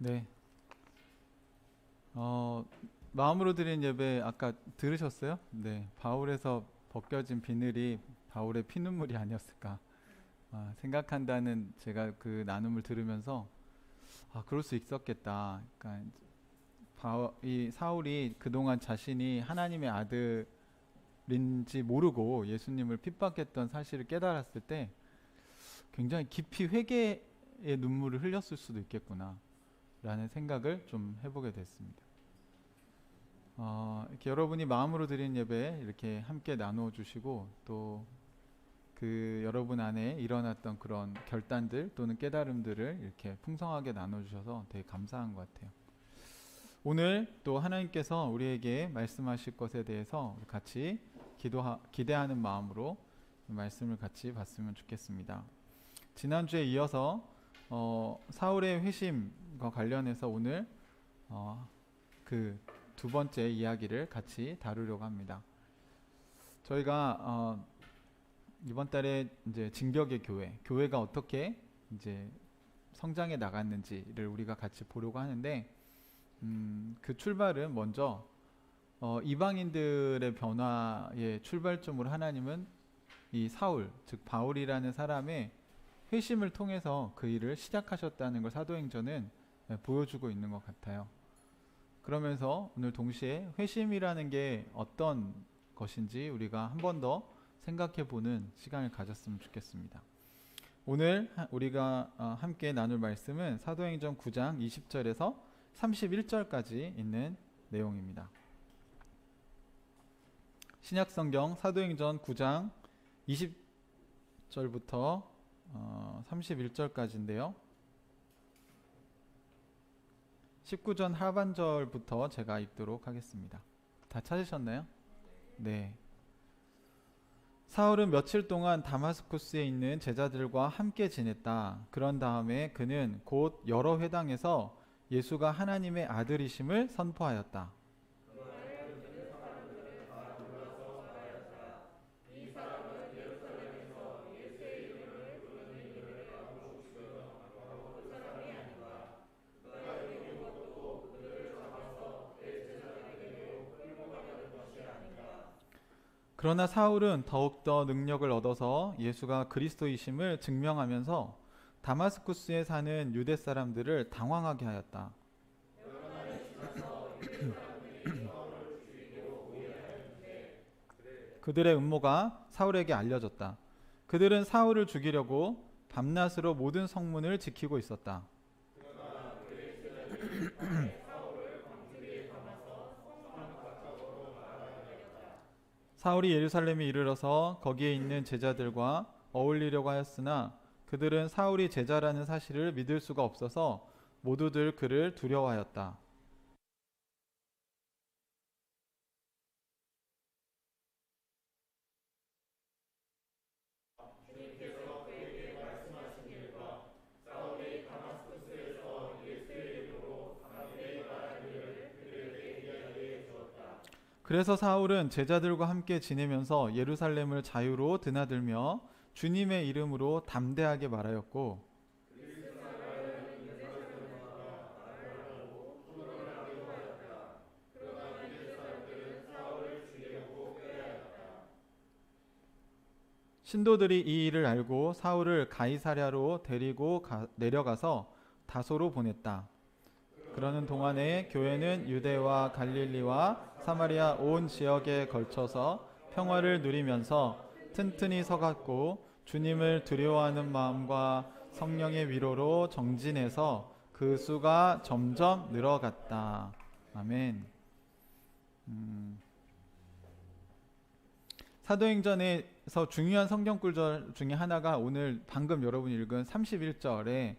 네. 어, 마음으로 드린 예배 아까 들으셨어요? 네. 바울에서 벗겨진 비늘이 바울의 피눈물이 아니었을까 생각한다는 제가 그 나눔을 들으면서 그럴 수 있었겠다. 그러니까 이 사울이 그동안 자신이 하나님의 아들인지 모르고 예수님을 핍박했던 사실을 깨달았을 때 굉장히 깊이 회개의 눈물을 흘렸을 수도 있겠구나 라는 생각을 좀 해보게 됐습니다. 이렇게 여러분이 마음으로 드린 예배 이렇게 함께 나누어 주시고 또 그 여러분 안에 일어났던 그런 결단들 또는 깨달음들을 이렇게 풍성하게 나눠 주셔서 되게 감사한 것 같아요. 오늘 또 하나님께서 우리에게 말씀하실 것에 대해서 같이 기대하는 마음으로 말씀을 같이 봤으면 좋겠습니다. 지난주에 이어서 사울의 회심과 관련해서 오늘 그 두 번째 이야기를 같이 다루려고 합니다. 저희가 이번 달에 이제 진격의 교회가 어떻게 이제 성장해 나갔는지를 우리가 같이 보려고 하는데 그 출발은 먼저 이방인들의 변화의 출발점으로 하나님은 이 사울, 즉 바울이라는 사람의 회심을 통해서 그 일을 시작하셨다는 걸 사도행전은 보여주고 있는 것 같아요. 그러면서 오늘 동시에 회심이라는 게 어떤 것인지 우리가 한 번 더 생각해 보는 시간을 가졌으면 좋겠습니다. 오늘 우리가 함께 나눌 말씀은 사도행전 9장 20절에서 31절까지 있는 내용입니다. 신약성경 사도행전 9장 20절부터 31절까지인데요. 19절 하반절부터 제가 읽도록 하겠습니다. 다 찾으셨나요? 네. 사울은 며칠 동안 다마스쿠스에 있는 제자들과 함께 지냈다. 그런 다음에 그는 곧 여러 회당에서 예수가 하나님의 아들이심을 선포하였다. 그러나 사울은 더욱더 능력을 얻어서 예수가 그리스도이심을 증명하면서 다마스쿠스에 사는 유대 사람들을 당황하게 하였다. 그들의 음모가 사울에게 알려졌다. 그들은 사울을 죽이려고 밤낮으로 모든 성문을 지키고 있었다. 사울이 예루살렘에 이르러서 거기에 있는 제자들과 어울리려고 하였으나 그들은 사울이 제자라는 사실을 믿을 수가 없어서 모두들 그를 두려워하였다. 그래서 사울은 제자들과 함께 지내면서 예루살렘을 자유로 드나들며 주님의 이름으로 담대하게 말하였고 신도들이 이 일을 알고 사울을 가이사랴로 데리고 내려가서 다소로 보냈다. 그러는 동안에 교회는 유대와 갈릴리와 사마리아 온 지역에 걸쳐서 평화를 누리면서 튼튼히 서갔고 주님을 두려워하는 마음과 성령의 위로로 정진해서 그 수가 점점 늘어갔다. 아멘. 사도행전에서 중요한 성경 구절 중에 하나가 오늘 방금 여러분이 읽은 31절에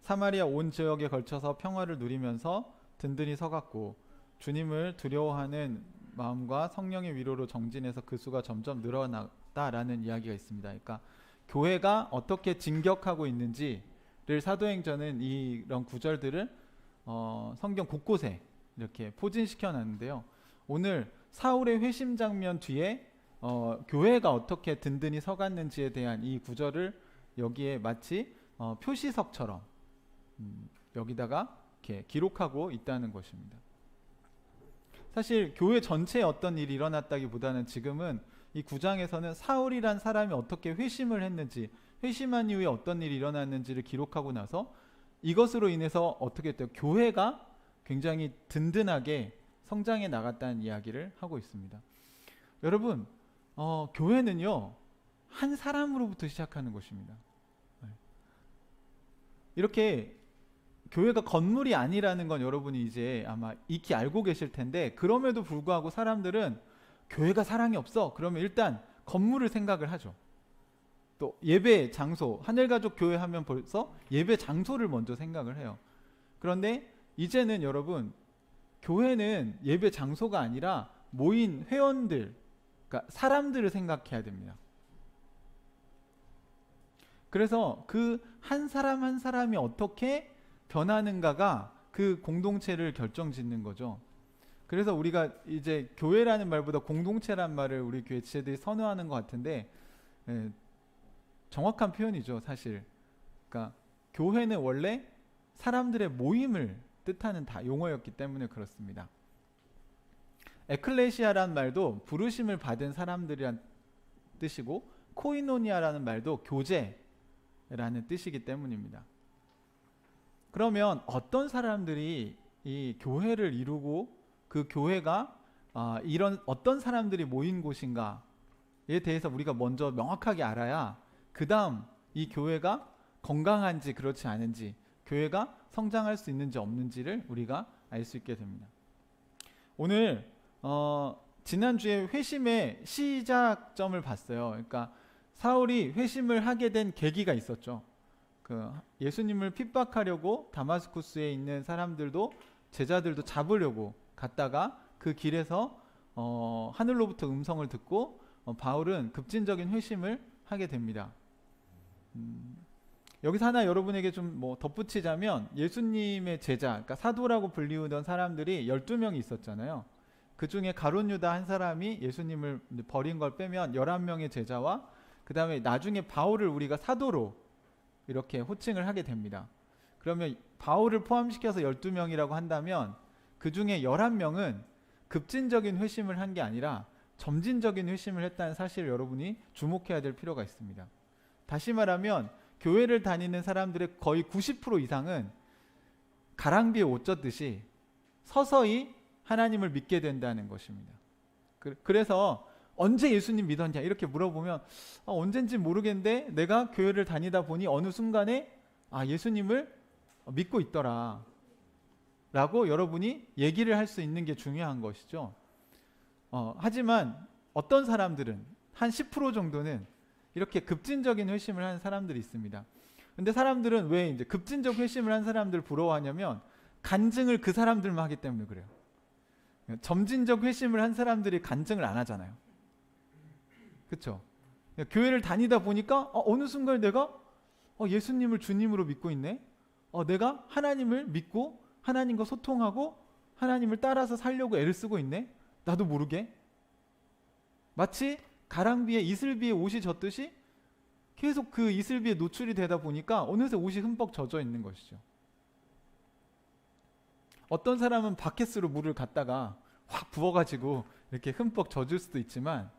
사마리아 온 지역에 걸쳐서 평화를 누리면서 든든히 서갔고 주님을 두려워하는 마음과 성령의 위로로 정진해서 그 수가 점점 늘어났다라는 이야기가 있습니다. 그러니까 교회가 어떻게 진격하고 있는지를 사도행전은 이런 구절들을 성경 곳곳에 이렇게 포진시켜 놨는데요. 오늘 사울의 회심 장면 뒤에 교회가 어떻게 든든히 서갔는지에 대한 이 구절을 여기에 마치 표시석처럼 여기다가 이렇게 기록하고 있다는 것입니다. 사실 교회 전체에 어떤 일이 일어났다기보다는 지금은 이 9장에서는 사울이란 사람이 어떻게 회심을 했는지, 회심한 이후에 어떤 일이 일어났는지를 기록하고 나서 이것으로 인해서 어떻게 됐대요? 교회가 굉장히 든든하게 성장해 나갔다는 이야기를 하고 있습니다. 여러분, 교회는요, 한 사람으로부터 시작하는 것입니다. 이렇게 교회가 건물이 아니라는 건 여러분이 이제 아마 익히 알고 계실 텐데, 그럼에도 불구하고 사람들은 교회가 사랑이 없어, 그러면 일단 건물을 생각을 하죠. 또 예배 장소, 하늘가족 교회 하면 벌써 예배 장소를 먼저 생각을 해요. 그런데 이제는 여러분, 교회는 예배 장소가 아니라 모인 회원들, 그러니까 사람들을 생각해야 됩니다. 그래서 그 한 사람 한 사람이 어떻게 변하는가가 그 공동체를 결정짓는 거죠. 그래서 우리가 이제 교회라는 말보다 공동체란 말을 우리 교회 지체들이 선호하는 것 같은데, 정확한 표현이죠, 사실. 그러니까 교회는 원래 사람들의 모임을 뜻하는 용어였기 때문에 그렇습니다. 에클레시아라는 말도 부르심을 받은 사람들이란 뜻이고, 코이노니아라는 말도 교제라는 뜻이기 때문입니다. 그러면 어떤 사람들이 이 교회를 이루고 그 교회가 이런 어떤 사람들이 모인 곳인가에 대해서 우리가 먼저 명확하게 알아야 그 다음 이 교회가 건강한지 그렇지 않은지, 교회가 성장할 수 있는지 없는지를 우리가 알 수 있게 됩니다. 오늘 지난주에 회심의 시작점을 봤어요. 그러니까 사울이 회심을 하게 된 계기가 있었죠. 그 예수님을 핍박하려고 다마스쿠스에 있는 사람들도, 제자들도 잡으려고 갔다가 그 길에서 하늘로부터 음성을 듣고 바울은 급진적인 회심을 하게 됩니다. 여기서 하나 여러분에게 좀 덧붙이자면, 예수님의 제자, 그러니까 사도라고 불리우던 사람들이 12명이 있었잖아요. 그 중에 가룟 유다 한 사람이 예수님을 버린 걸 빼면 11명의 제자와, 그 다음에 나중에 바울을 우리가 사도로 이렇게 호칭을 하게 됩니다. 그러면 바울을 포함시켜서 12명이라고 한다면 그 중에 11명은 급진적인 회심을 한 게 아니라 점진적인 회심을 했다는 사실을 여러분이 주목해야 될 필요가 있습니다. 다시 말하면 교회를 다니는 사람들의 거의 90% 이상은 가랑비에 옷 젖듯이 서서히 하나님을 믿게 된다는 것입니다. 그래서 언제 예수님 믿었냐 이렇게 물어보면 언젠지 모르겠는데 내가 교회를 다니다 보니 어느 순간에 예수님을 믿고 있더라 라고 여러분이 얘기를 할 수 있는 게 중요한 것이죠. 하지만 어떤 사람들은 한 10% 정도는 이렇게 급진적인 회심을 하는 사람들이 있습니다. 근데 사람들은 왜 이제 급진적 회심을 한 사람들 부러워하냐면 간증을 그 사람들만 하기 때문에 그래요. 점진적 회심을 한 사람들이 간증을 안 하잖아요. 그렇죠? 교회를 다니다 보니까 어느 순간 내가 예수님을 주님으로 믿고 있네. 내가 하나님을 믿고 하나님과 소통하고 하나님을 따라서 살려고 애를 쓰고 있네. 나도 모르게. 마치 가랑비에 이슬비에 옷이 젖듯이 계속 그 이슬비에 노출이 되다 보니까 어느새 옷이 흠뻑 젖어 있는 것이죠. 어떤 사람은 바켓으로 물을 갖다가 확 부어가지고 이렇게 흠뻑 젖을 수도 있지만,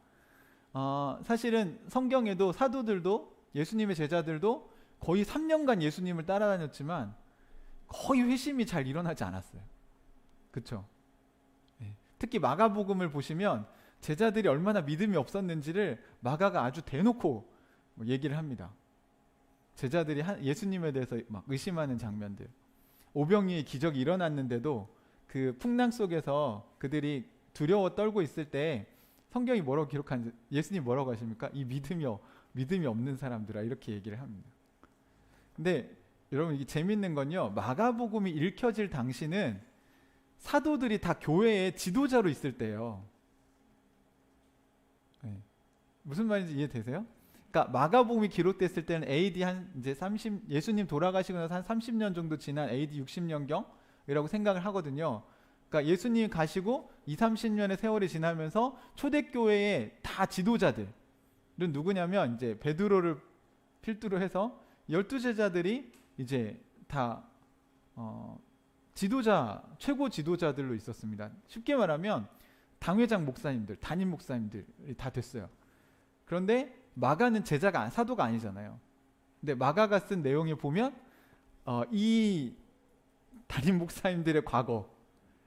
사실은 성경에도 사도들도 예수님의 제자들도 거의 3년간 예수님을 따라다녔지만 거의 회심이 잘 일어나지 않았어요. 그렇죠? 특히 마가복음을 보시면 제자들이 얼마나 믿음이 없었는지를 마가가 아주 대놓고 얘기를 합니다. 제자들이 예수님에 대해서 막 의심하는 장면들, 오병이의 기적이 일어났는데도 그 풍랑 속에서 그들이 두려워 떨고 있을 때 성경이 뭐라고 기록하는지, 예수님 뭐라고 하십니까? 이 믿음이 없는 사람들아, 이렇게 얘기를 합니다. 근데 여러분 이게 재밌는 건요, 마가복음이 읽혀질 당시는 사도들이 다 교회의 지도자로 있을 때예요. 무슨 말인지 이해되세요? 그러니까 마가복음이 기록됐을 때는 AD 이제 30, 예수님 돌아가시고 나서 한 30년 정도 지난 AD 60년경이라고 생각을 하거든요. 그러니까 예수님 가시고 20-30년의 세월이 지나면서 초대교회의 다 지도자들은 누구냐면 이제 베드로를 필두로 해서 12제자들이 이제 다 최고 지도자들로 있었습니다. 쉽게 말하면 당회장 목사님들, 담임 목사님들이 다 됐어요. 그런데 마가는 사도가 아니잖아요. 근데 마가가 쓴 내용에 보면 이 담임 목사님들의 과거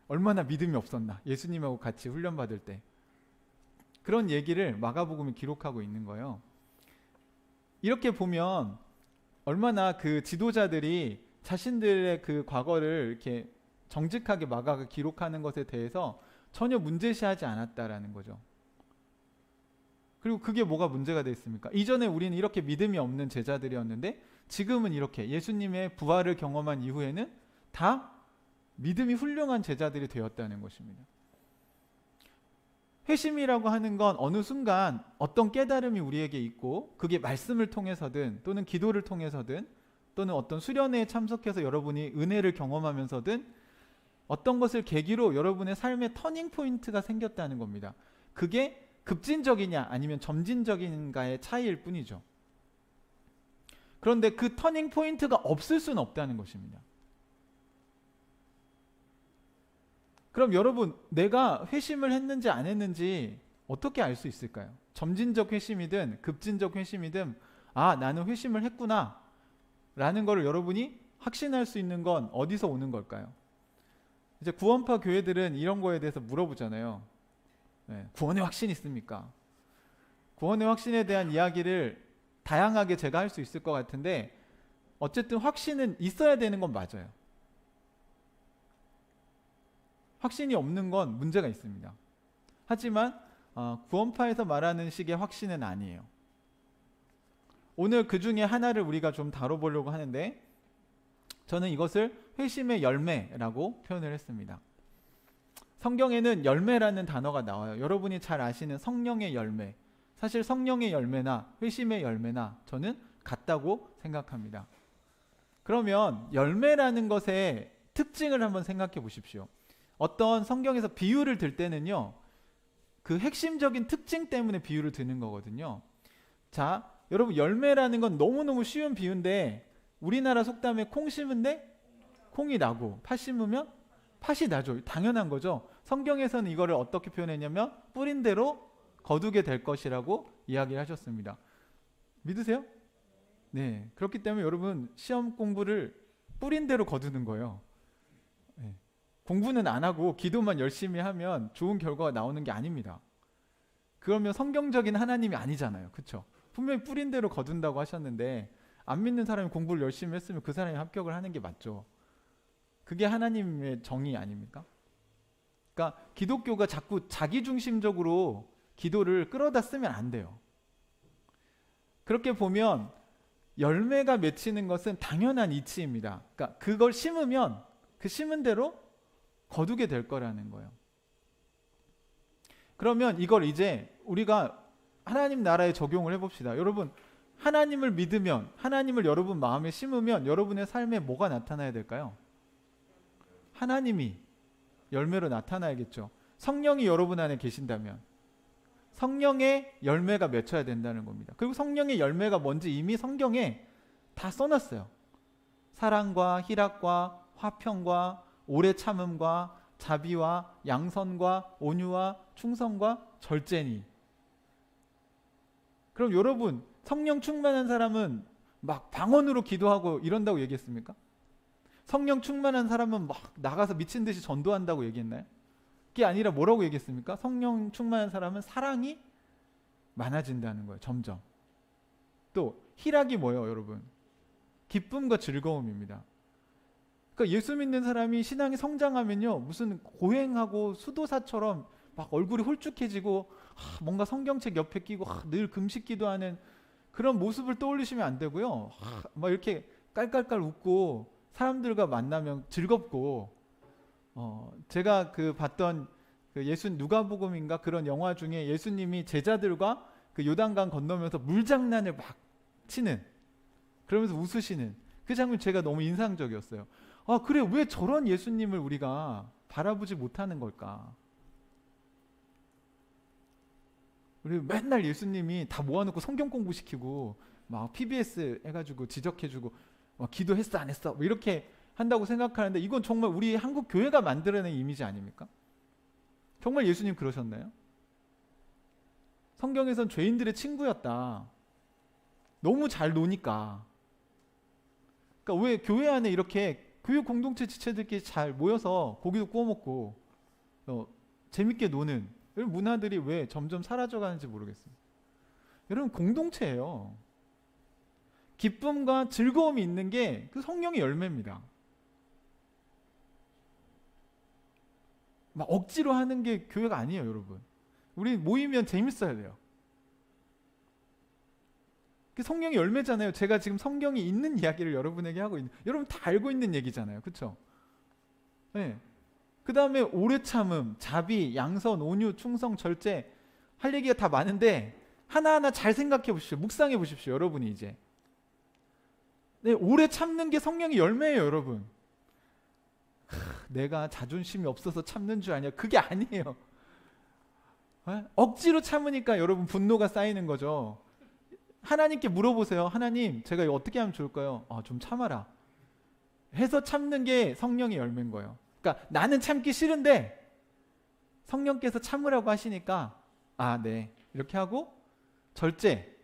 얼마나 믿음이 없었나, 예수님하고 같이 훈련받을 때. 그런 얘기를 마가복음에 기록하고 있는 거예요. 이렇게 보면 얼마나 그 지도자들이 자신들의 그 과거를 이렇게 정직하게 마가가 기록하는 것에 대해서 전혀 문제시하지 않았다라는 거죠. 그리고 그게 뭐가 문제가 됐습니까? 이전에 우리는 이렇게 믿음이 없는 제자들이었는데 지금은 이렇게 예수님의 부활을 경험한 이후에는 다 믿음이 훌륭한 제자들이 되었다는 것입니다. 회심이라고 하는 건 어느 순간 어떤 깨달음이 우리에게 있고, 그게 말씀을 통해서든 또는 기도를 통해서든 또는 어떤 수련회에 참석해서 여러분이 은혜를 경험하면서든 어떤 것을 계기로 여러분의 삶의 터닝 포인트가 생겼다는 겁니다. 그게 급진적이냐 아니면 점진적인가의 차이일 뿐이죠. 그런데 그 터닝 포인트가 없을 수는 없다는 것입니다. 그럼 여러분, 내가 회심을 했는지 안 했는지 어떻게 알 수 있을까요? 점진적 회심이든 급진적 회심이든 나는 회심을 했구나 라는 걸 여러분이 확신할 수 있는 건 어디서 오는 걸까요? 이제 구원파 교회들은 이런 거에 대해서 물어보잖아요. 구원의 확신 있습니까? 구원의 확신에 대한 이야기를 다양하게 제가 할 수 있을 것 같은데, 어쨌든 확신은 있어야 되는 건 맞아요. 확신이 없는 건 문제가 있습니다. 하지만 구원파에서 말하는 식의 확신은 아니에요. 오늘 그 중에 하나를 우리가 좀 다뤄보려고 하는데, 저는 이것을 회심의 열매라고 표현을 했습니다. 성경에는 열매라는 단어가 나와요. 여러분이 잘 아시는 성령의 열매, 사실 성령의 열매나 회심의 열매나 저는 같다고 생각합니다. 그러면 열매라는 것의 특징을 한번 생각해 보십시오. 어떤 성경에서 비유를 들 때는요, 그 핵심적인 특징 때문에 비유를 드는 거거든요. 자, 여러분, 열매라는 건 너무너무 쉬운 비유인데, 우리나라 속담에 콩 심은데 콩이 나고 팥 심으면 팥이 나죠. 당연한 거죠. 성경에서는 이거를 어떻게 표현했냐면 뿌린 대로 거두게 될 것이라고 이야기를 하셨습니다. 믿으세요? 네. 그렇기 때문에 여러분, 시험 공부를 뿌린 대로 거두는 거예요. 네. 공부는 안 하고 기도만 열심히 하면 좋은 결과가 나오는 게 아닙니다. 그러면 성경적인 하나님이 아니잖아요. 그렇죠? 분명히 뿌린 대로 거둔다고 하셨는데, 안 믿는 사람이 공부를 열심히 했으면 그 사람이 합격을 하는 게 맞죠. 그게 하나님의 정의 아닙니까? 그러니까 기독교가 자꾸 자기중심적으로 기도를 끌어다 쓰면 안 돼요. 그렇게 보면 열매가 맺히는 것은 당연한 이치입니다. 그러니까 그걸 심으면 그 심은 대로 거두게 될 거라는 거예요. 그러면 이걸 이제 우리가 하나님 나라에 적용을 해봅시다. 여러분, 하나님을 믿으면, 하나님을 여러분 마음에 심으면 여러분의 삶에 뭐가 나타나야 될까요? 하나님이 열매로 나타나야겠죠. 성령이 여러분 안에 계신다면 성령의 열매가 맺혀야 된다는 겁니다. 그리고 성령의 열매가 뭔지 이미 성경에 다 써놨어요. 사랑과 희락과 화평과 오래 참음과 자비와 양선과 온유와 충성과 절제니. 그럼 여러분, 성령 충만한 사람은 막 방언으로 기도하고 이런다고 얘기했습니까? 성령 충만한 사람은 막 나가서 미친 듯이 전도한다고 얘기했나요? 그게 아니라 뭐라고 얘기했습니까? 성령 충만한 사람은 사랑이 많아진다는 거예요. 점점. 또 희락이 뭐예요, 여러분? 기쁨과 즐거움입니다. 그러니까 예수 믿는 사람이 신앙이 성장하면요, 무슨 고행하고 수도사처럼 막 얼굴이 홀쭉해지고 뭔가 성경책 옆에 끼고 늘 금식 기도하는 그런 모습을 떠올리시면 안 되고요. 막 이렇게 깔깔깔 웃고 사람들과 만나면 즐겁고, 제가 그 봤던 그 누가복음인가 그런 영화 중에 예수님이 제자들과 그 요단강 건너면서 물장난을 막 치는, 그러면서 웃으시는 그 장면 제가 너무 인상적이었어요. 그래, 왜 저런 예수님을 우리가 바라보지 못하는 걸까? 우리 맨날 예수님이 다 모아놓고 성경 공부시키고 막 PBS 해가지고 지적해주고 막 기도했어 안 했어 뭐 이렇게 한다고 생각하는데 이건 정말 우리 한국 교회가 만들어낸 이미지 아닙니까? 정말 예수님 그러셨나요? 성경에선 죄인들의 친구였다. 너무 잘 노니까. 그러니까 왜 교회 안에 이렇게 교회 공동체 지체들끼리 잘 모여서 고기도 구워 먹고 재밌게 노는 이런 문화들이 왜 점점 사라져가는지 모르겠어요. 여러분, 공동체예요. 기쁨과 즐거움이 있는 게 그 성령의 열매입니다. 막 억지로 하는 게 교회가 아니에요, 여러분. 우리 모이면 재밌어야 돼요. 그 성령의 열매잖아요. 제가 지금 성경이 있는 이야기를 여러분에게 하고 있는, 여러분 다 알고 있는 얘기잖아요. 그렇죠? 네. 그 다음에 오래 참음, 자비, 양선, 온유, 충성, 절제, 할 얘기가 다 많은데 하나하나 잘 생각해 보십시오. 묵상해 보십시오. 여러분이 이제. 네, 오래 참는 게 성령의 열매예요, 여러분. 내가 자존심이 없어서 참는 줄 아냐? 그게 아니에요. 억지로 참으니까 여러분 분노가 쌓이는 거죠. 하나님께 물어보세요. 하나님, 제가 이거 어떻게 하면 좋을까요? 좀 참아라. 해서 참는 게 성령의 열매인 거예요. 그러니까 나는 참기 싫은데 성령께서 참으라고 하시니까 네. 이렇게 하고 절제,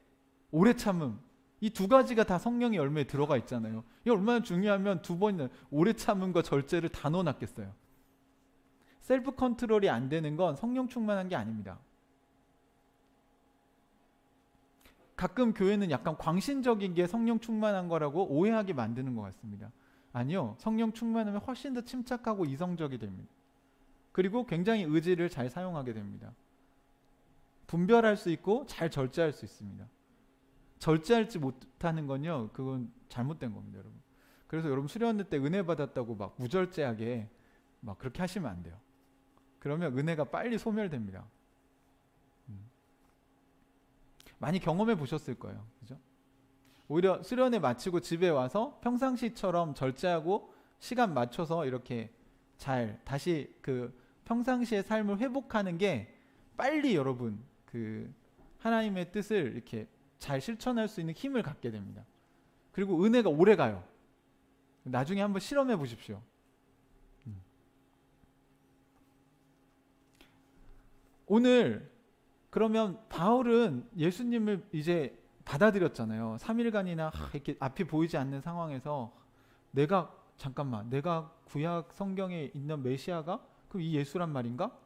오래 참음, 이 두 가지가 다 성령의 열매에 들어가 있잖아요. 이게 얼마나 중요하면 두 번이나 오래 참음과 절제를 다 넣어놨겠어요. 셀프 컨트롤이 안 되는 건 성령 충만한 게 아닙니다. 가끔 교회는 약간 광신적인 게 성령 충만한 거라고 오해하게 만드는 것 같습니다. 아니요. 성령 충만하면 훨씬 더 침착하고 이성적이 됩니다. 그리고 굉장히 의지를 잘 사용하게 됩니다. 분별할 수 있고 잘 절제할 수 있습니다. 절제할지 못하는 건요, 그건 잘못된 겁니다, 여러분. 그래서 여러분 수련회 때 은혜 받았다고 막 무절제하게 막 그렇게 하시면 안 돼요. 그러면 은혜가 빨리 소멸됩니다. 많이 경험해 보셨을 거예요, 그죠? 오히려 수련회 마치고 집에 와서 평상시처럼 절제하고 시간 맞춰서 이렇게 잘 다시 그 평상시의 삶을 회복하는 게 빨리 여러분 그 하나님의 뜻을 이렇게 잘 실천할 수 있는 힘을 갖게 됩니다. 그리고 은혜가 오래 가요. 나중에 한번 실험해 보십시오. 오늘 그러면 바울은 예수님을 이제 받아들였잖아요. 3일간이나 이렇게 앞이 보이지 않는 상황에서 내가 구약 성경에 있는 메시아가 그럼 이 예수란 말인가?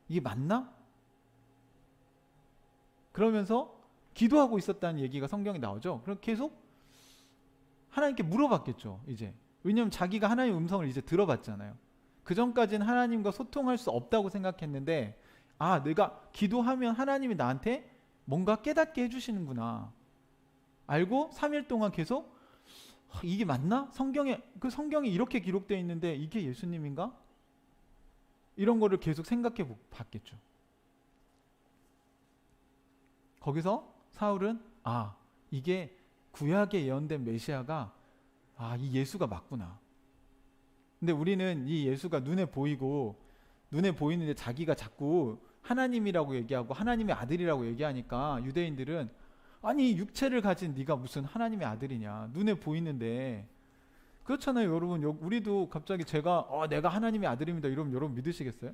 이게 맞나? 그러면서 기도하고 있었다는 얘기가 성경에 나오죠. 그럼 계속 하나님께 물어봤겠죠. 이제 왜냐하면 자기가 하나님의 음성을 이제 들어봤잖아요. 그 전까지는 하나님과 소통할 수 없다고 생각했는데 내가 기도하면 하나님이 나한테 뭔가 깨닫게 해주시는구나 알고 3일 동안 계속 이게 맞나? 성경에 이렇게 기록되어 있는데 이게 예수님인가? 이런 거를 계속 생각해 봤겠죠. 거기서 사울은 이게 구약에 예언된 메시아가 이 예수가 맞구나. 근데 우리는 이 예수가 눈에 보이는데 자기가 자꾸 하나님이라고 얘기하고 하나님의 아들이라고 얘기하니까 유대인들은 아니 육체를 가진 네가 무슨 하나님의 아들이냐. 눈에 보이는데. 그렇잖아요, 여러분. 우리도 갑자기 제가 내가 하나님의 아들입니다 이러면 여러분 믿으시겠어요?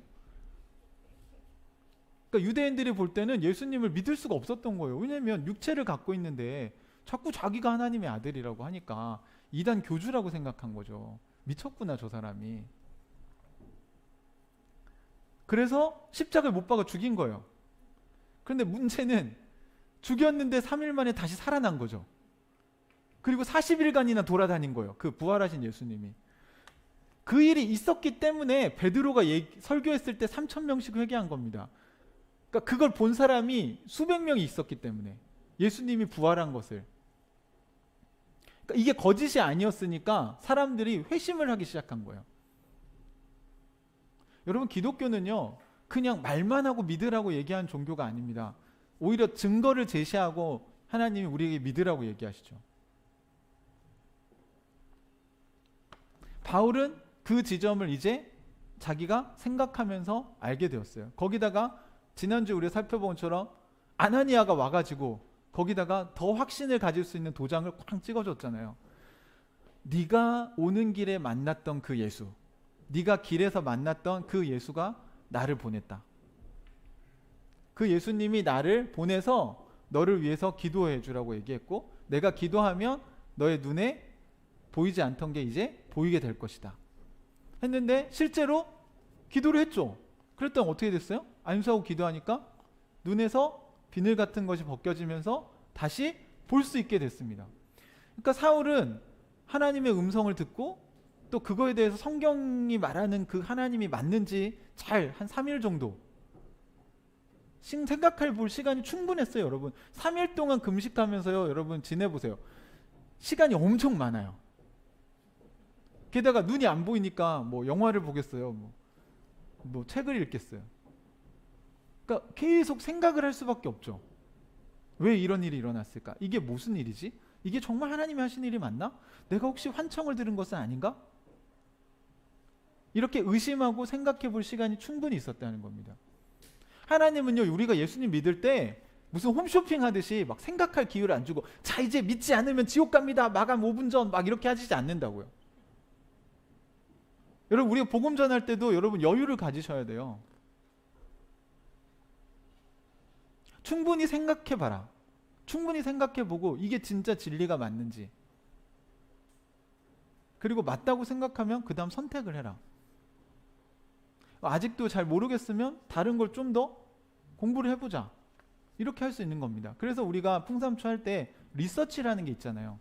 그러니까 유대인들이 볼 때는 예수님을 믿을 수가 없었던 거예요. 왜냐하면 육체를 갖고 있는데 자꾸 자기가 하나님의 아들이라고 하니까 이단 교주라고 생각한 거죠. 미쳤구나 저 사람이. 그래서 십자가에 못 박아 죽인 거예요. 그런데 문제는 죽였는데 3일 만에 다시 살아난 거죠. 그리고 40일간이나 돌아다닌 거예요. 그 부활하신 예수님이. 그 일이 있었기 때문에 베드로가 설교했을 때 3,000명씩 회개한 겁니다. 그러니까 그걸 본 사람이 수백 명이 있었기 때문에 예수님이 부활한 것을. 그러니까 이게 거짓이 아니었으니까 사람들이 회심을 하기 시작한 거예요. 여러분, 기독교는요 그냥 말만 하고 믿으라고 얘기하는 종교가 아닙니다. 오히려 증거를 제시하고 하나님이 우리에게 믿으라고 얘기하시죠. 바울은 그 지점을 이제 자기가 생각하면서 알게 되었어요. 거기다가 지난주 우리가 살펴본 것처럼 아나니아가 와가지고 거기다가 더 확신을 가질 수 있는 도장을 꽝 찍어줬잖아요. 네가 오는 길에 만났던 그 예수, 네가 길에서 만났던 그 예수가 나를 보냈다. 그 예수님이 나를 보내서 너를 위해서 기도해 주라고 얘기했고, 내가 기도하면 너의 눈에 보이지 않던 게 이제 보이게 될 것이다 했는데, 실제로 기도를 했죠. 그랬더니 어떻게 됐어요? 안수하고 기도하니까 눈에서 비늘 같은 것이 벗겨지면서 다시 볼 수 있게 됐습니다. 그러니까 사울은 하나님의 음성을 듣고 또 그거에 대해서 성경이 말하는 그 하나님이 맞는지 잘 한 3일 정도 생각해 볼 시간이 충분했어요. 여러분 3일 동안 금식하면서요, 여러분 지내보세요. 시간이 엄청 많아요. 게다가 눈이 안 보이니까 뭐 영화를 보겠어요, 뭐 책을 읽겠어요. 그러니까 계속 생각을 할 수밖에 없죠. 왜 이런 일이 일어났을까? 이게 무슨 일이지? 이게 정말 하나님이 하신 일이 맞나? 내가 혹시 환청을 들은 것은 아닌가? 이렇게 의심하고 생각해 볼 시간이 충분히 있었다는 겁니다. 하나님은요, 우리가 예수님 믿을 때 무슨 홈쇼핑 하듯이 막 생각할 기회를 안 주고, 자 이제 믿지 않으면 지옥 갑니다, 마감 5분 전, 막 이렇게 하시지 않는다고요. 여러분 우리가 복음 전할 때도 여러분 여유를 가지셔야 돼요. 충분히 생각해 봐라. 충분히 생각해 보고 이게 진짜 진리가 맞는지, 그리고 맞다고 생각하면 그 다음 선택을 해라. 아직도 잘 모르겠으면 다른 걸 좀 더 공부를 해보자, 이렇게 할 수 있는 겁니다. 그래서 우리가 풍삼초 할 때 리서치라는 게 있잖아요.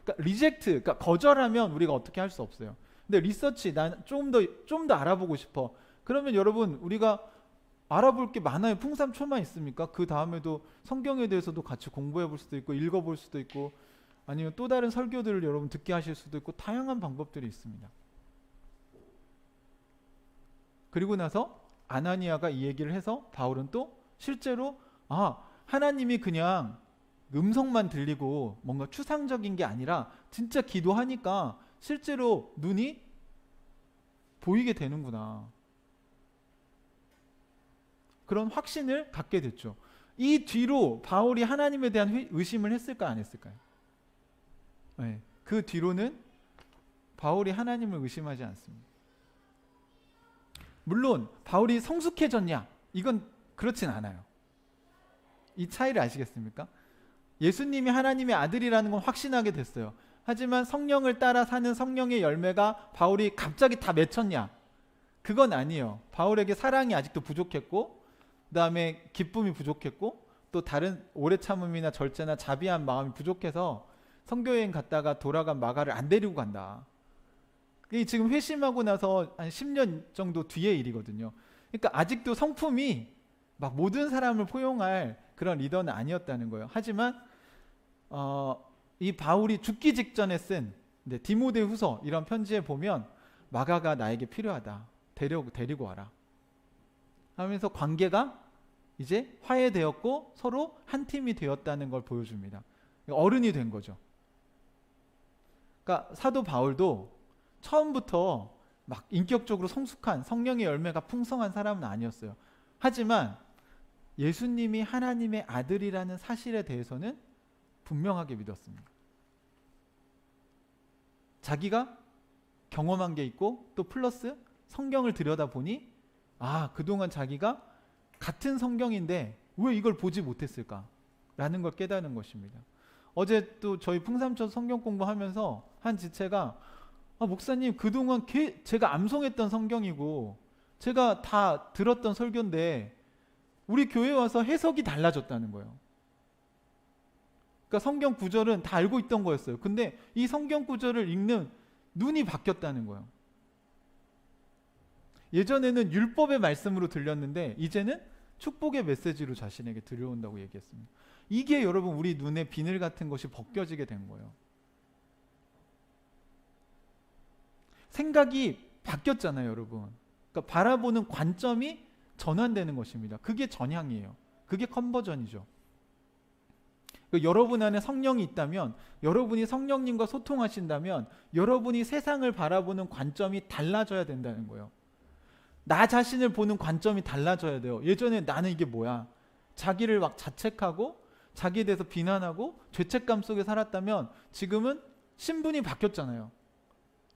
그러니까 리젝트, 그러니까 거절하면 우리가 어떻게 할 수 없어요. 근데 리서치, 난 좀 더 알아보고 싶어. 그러면 여러분 우리가 알아볼 게 많아요. 풍삼초만 있습니까? 그 다음에도 성경에 대해서도 같이 공부해 볼 수도 있고, 읽어볼 수도 있고, 아니면 또 다른 설교들을 여러분 듣게 하실 수도 있고, 다양한 방법들이 있습니다. 그리고 나서 아나니아가 이 얘기를 해서 바울은 또 실제로 하나님이 그냥 음성만 들리고 뭔가 추상적인 게 아니라 진짜 기도하니까 실제로 눈이 보이게 되는구나, 그런 확신을 갖게 됐죠. 이 뒤로 바울이 하나님에 대한 의심을 했을까 안 했을까요? 네, 그 뒤로는 바울이 하나님을 의심하지 않습니다. 물론 바울이 성숙해졌냐? 이건 그렇진 않아요. 이 차이를 아시겠습니까? 예수님이 하나님의 아들이라는 건 확신하게 됐어요. 하지만 성령을 따라 사는 성령의 열매가 바울이 갑자기 다 맺혔냐? 그건 아니에요. 바울에게 사랑이 아직도 부족했고, 그 다음에 기쁨이 부족했고, 또 다른 오래 참음이나 절제나 자비한 마음이 부족해서 선교여행 갔다가 돌아간 마가를 안 데리고 간다. 이게 지금 회심하고 나서 한 10년 정도 뒤의 일이거든요. 그러니까 아직도 성품이 막 모든 사람을 포용할 그런 리더는 아니었다는 거예요. 하지만 이 바울이 죽기 직전에 쓴 디모데후서 이런 편지에 보면 마가가 나에게 필요하다, 데리고 와라 하면서 관계가 이제 화해되었고 서로 한 팀이 되었다는 걸 보여줍니다. 어른이 된 거죠. 그러니까 사도 바울도 처음부터 막 인격적으로 성숙한, 성령의 열매가 풍성한 사람은 아니었어요. 하지만 예수님이 하나님의 아들이라는 사실에 대해서는 분명하게 믿었습니다. 자기가 경험한 게 있고 또 플러스 성경을 들여다보니 그동안 자기가 같은 성경인데 왜 이걸 보지 못했을까? 라는 걸 깨닫는 것입니다. 어제 또 저희 풍삼천 성경 공부하면서 한 지체가 목사님, 그동안 제가 암송했던 성경이고 제가 다 들었던 설교인데 우리 교회 와서 해석이 달라졌다는 거예요. 그러니까 성경 구절은 다 알고 있던 거였어요. 근데 이 성경 구절을 읽는 눈이 바뀌었다는 거예요. 예전에는 율법의 말씀으로 들렸는데 이제는 축복의 메시지로 자신에게 들려온다고 얘기했습니다. 이게 여러분 우리 눈에 비늘 같은 것이 벗겨지게 된 거예요. 생각이 바뀌었잖아요, 여러분. 그러니까 바라보는 관점이 전환되는 것입니다. 그게 전향이에요. 그게 컨버전이죠. 그러니까 여러분 안에 성령이 있다면, 여러분이 성령님과 소통하신다면 여러분이 세상을 바라보는 관점이 달라져야 된다는 거예요. 나 자신을 보는 관점이 달라져야 돼요. 예전에 나는 이게 뭐야? 자기를 막 자책하고 자기에 대해서 비난하고 죄책감 속에 살았다면 지금은 신분이 바뀌었잖아요.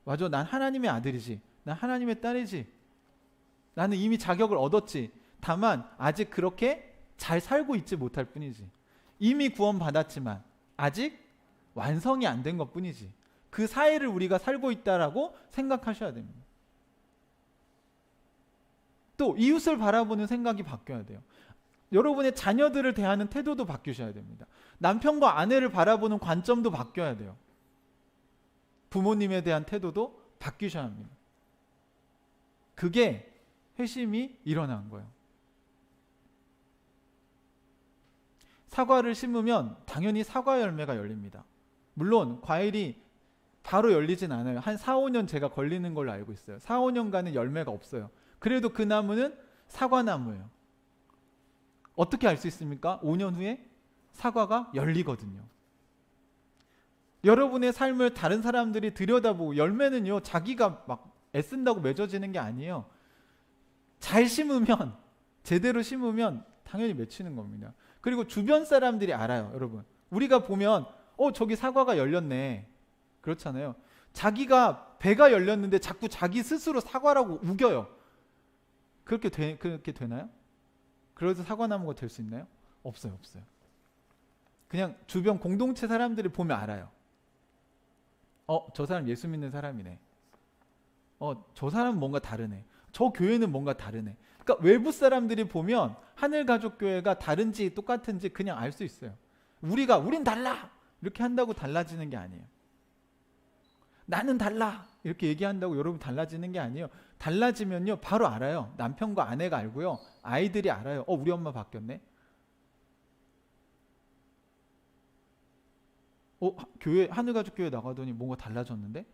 맞아, 난 하나님의 아들이지, 난 하나님의 딸이지, 나는 이미 자격을 얻었지. 다만 아직 그렇게 잘 살고 있지 못할 뿐이지. 이미 구원받았지만 아직 완성이 안 된 것 뿐이지. 그 사이를 우리가 살고 있다라고 생각하셔야 됩니다. 또 이웃을 바라보는 생각이 바뀌어야 돼요. 여러분의 자녀들을 대하는 태도도 바뀌셔야 됩니다. 남편과 아내를 바라보는 관점도 바뀌어야 돼요. 부모님에 대한 태도도 바뀌셔야 합니다. 그게 회심이 일어난 거예요. 사과를 심으면 당연히 사과 열매가 열립니다. 물론 과일이 바로 열리진 않아요. 한 4, 5년 제가 걸리는 걸로 알고 있어요. 4, 5년간은 열매가 없어요. 그래도 그 나무는 사과나무예요. 어떻게 알 수 있습니까? 5년 후에 사과가 열리거든요. 여러분의 삶을 다른 사람들이 들여다보고, 열매는요 자기가 막 애쓴다고 맺어지는 게 아니에요. 잘 심으면, 제대로 심으면 당연히 맺히는 겁니다. 그리고 주변 사람들이 알아요. 여러분, 우리가 보면 저기 사과가 열렸네, 그렇잖아요. 자기가 배가 열렸는데 자꾸 자기 스스로 사과라고 우겨요. 그렇게 되나요? 그래서 사과나무가 될 수 있나요? 없어요. 그냥 주변 공동체 사람들이 보면 알아요. 저 사람 예수 믿는 사람이네. 저 사람은 뭔가 다르네. 저 교회는 뭔가 다르네. 그러니까 외부 사람들이 보면 하늘가족교회가 다른지 똑같은지 그냥 알 수 있어요. 우린 달라! 이렇게 한다고 달라지는 게 아니에요. 나는 달라! 이렇게 얘기한다고 여러분 달라지는 게 아니에요. 달라지면요 바로 알아요. 남편과 아내가 알고요, 아이들이 알아요. 우리 엄마 바뀌었네. 교회, 하늘가족교회 나가더니 뭔가 달라졌는데?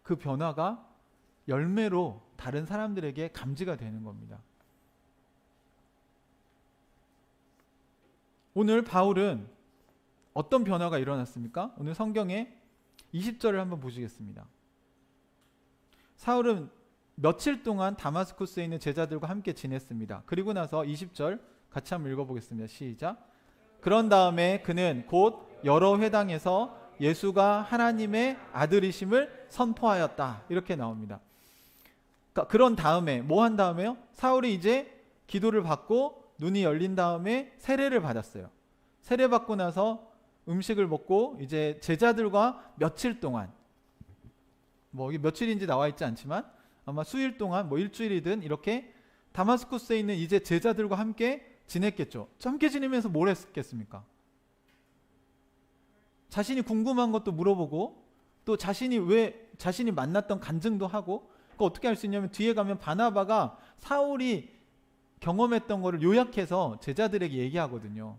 그 변화가 열매로 다른 사람들에게 감지가 되는 겁니다. 오늘 바울은 어떤 변화가 일어났습니까? 오늘 성경에 20절을 한번 보시겠습니다. 사울은 며칠 동안 다마스쿠스에 있는 제자들과 함께 지냈습니다. 그리고 나서 20절 같이 한번 읽어보겠습니다. 시작. 그런 다음에 그는 곧 여러 회당에서 예수가 하나님의 아들이심을 선포하였다. 이렇게 나옵니다. 그러니까 그런 다음에 뭐 한 다음에요? 사울이 이제 기도를 받고 눈이 열린 다음에 세례를 받았어요. 세례 받고 나서 음식을 먹고 이제 제자들과 며칠 동안, 뭐 이게 며칠인지 나와 있지 않지만 아마 수일 동안, 뭐 일주일이든 이렇게 다마스쿠스에 있는 이제 제자들과 함께 지냈겠죠. 함께 지내면서 뭘 했겠습니까? 자신이 궁금한 것도 물어보고, 또 자신이 만났던 간증도 하고. 그러니까 어떻게 할 수 있냐면 뒤에 가면 바나바가 사울이 경험했던 거를 요약해서 제자들에게 얘기하거든요.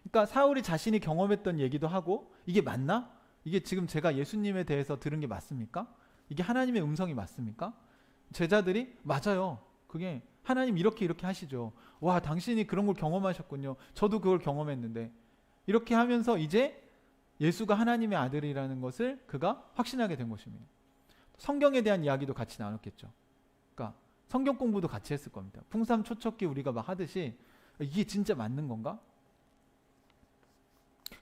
그러니까 사울이 자신이 경험했던 얘기도 하고, 이게 맞나? 이게 지금 제가 예수님에 대해서 들은 게 맞습니까? 이게 하나님의 음성이 맞습니까? 제자들이 맞아요. 그게 하나님 이렇게 하시죠. 와, 당신이 그런 걸 경험하셨군요. 저도 그걸 경험했는데. 이렇게 하면서 이제 예수가 하나님의 아들이라는 것을 그가 확신하게 된 것입니다. 성경에 대한 이야기도 같이 나눴겠죠. 그러니까 성경 공부도 같이 했을 겁니다. 풍삼초척기 우리가 막 하듯이 이게 진짜 맞는 건가?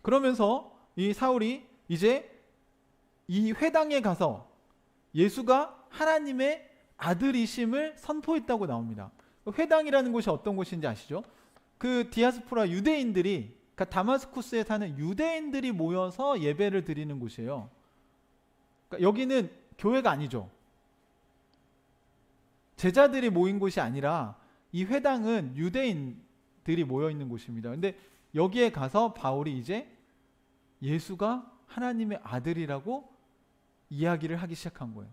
그러면서 이 사울이 이제 이 회당에 가서 예수가 하나님의 아들이심을 선포했다고 나옵니다. 회당이라는 곳이 어떤 곳인지 아시죠? 그 디아스포라 유대인들이, 그러니까 다마스쿠스에 사는 유대인들이 모여서 예배를 드리는 곳이에요. 그러니까 여기는 교회가 아니죠. 제자들이 모인 곳이 아니라 이 회당은 유대인들이 모여 있는 곳입니다. 근데 여기에 가서 바울이 이제 예수가 하나님의 아들이라고 이야기를 하기 시작한 거예요.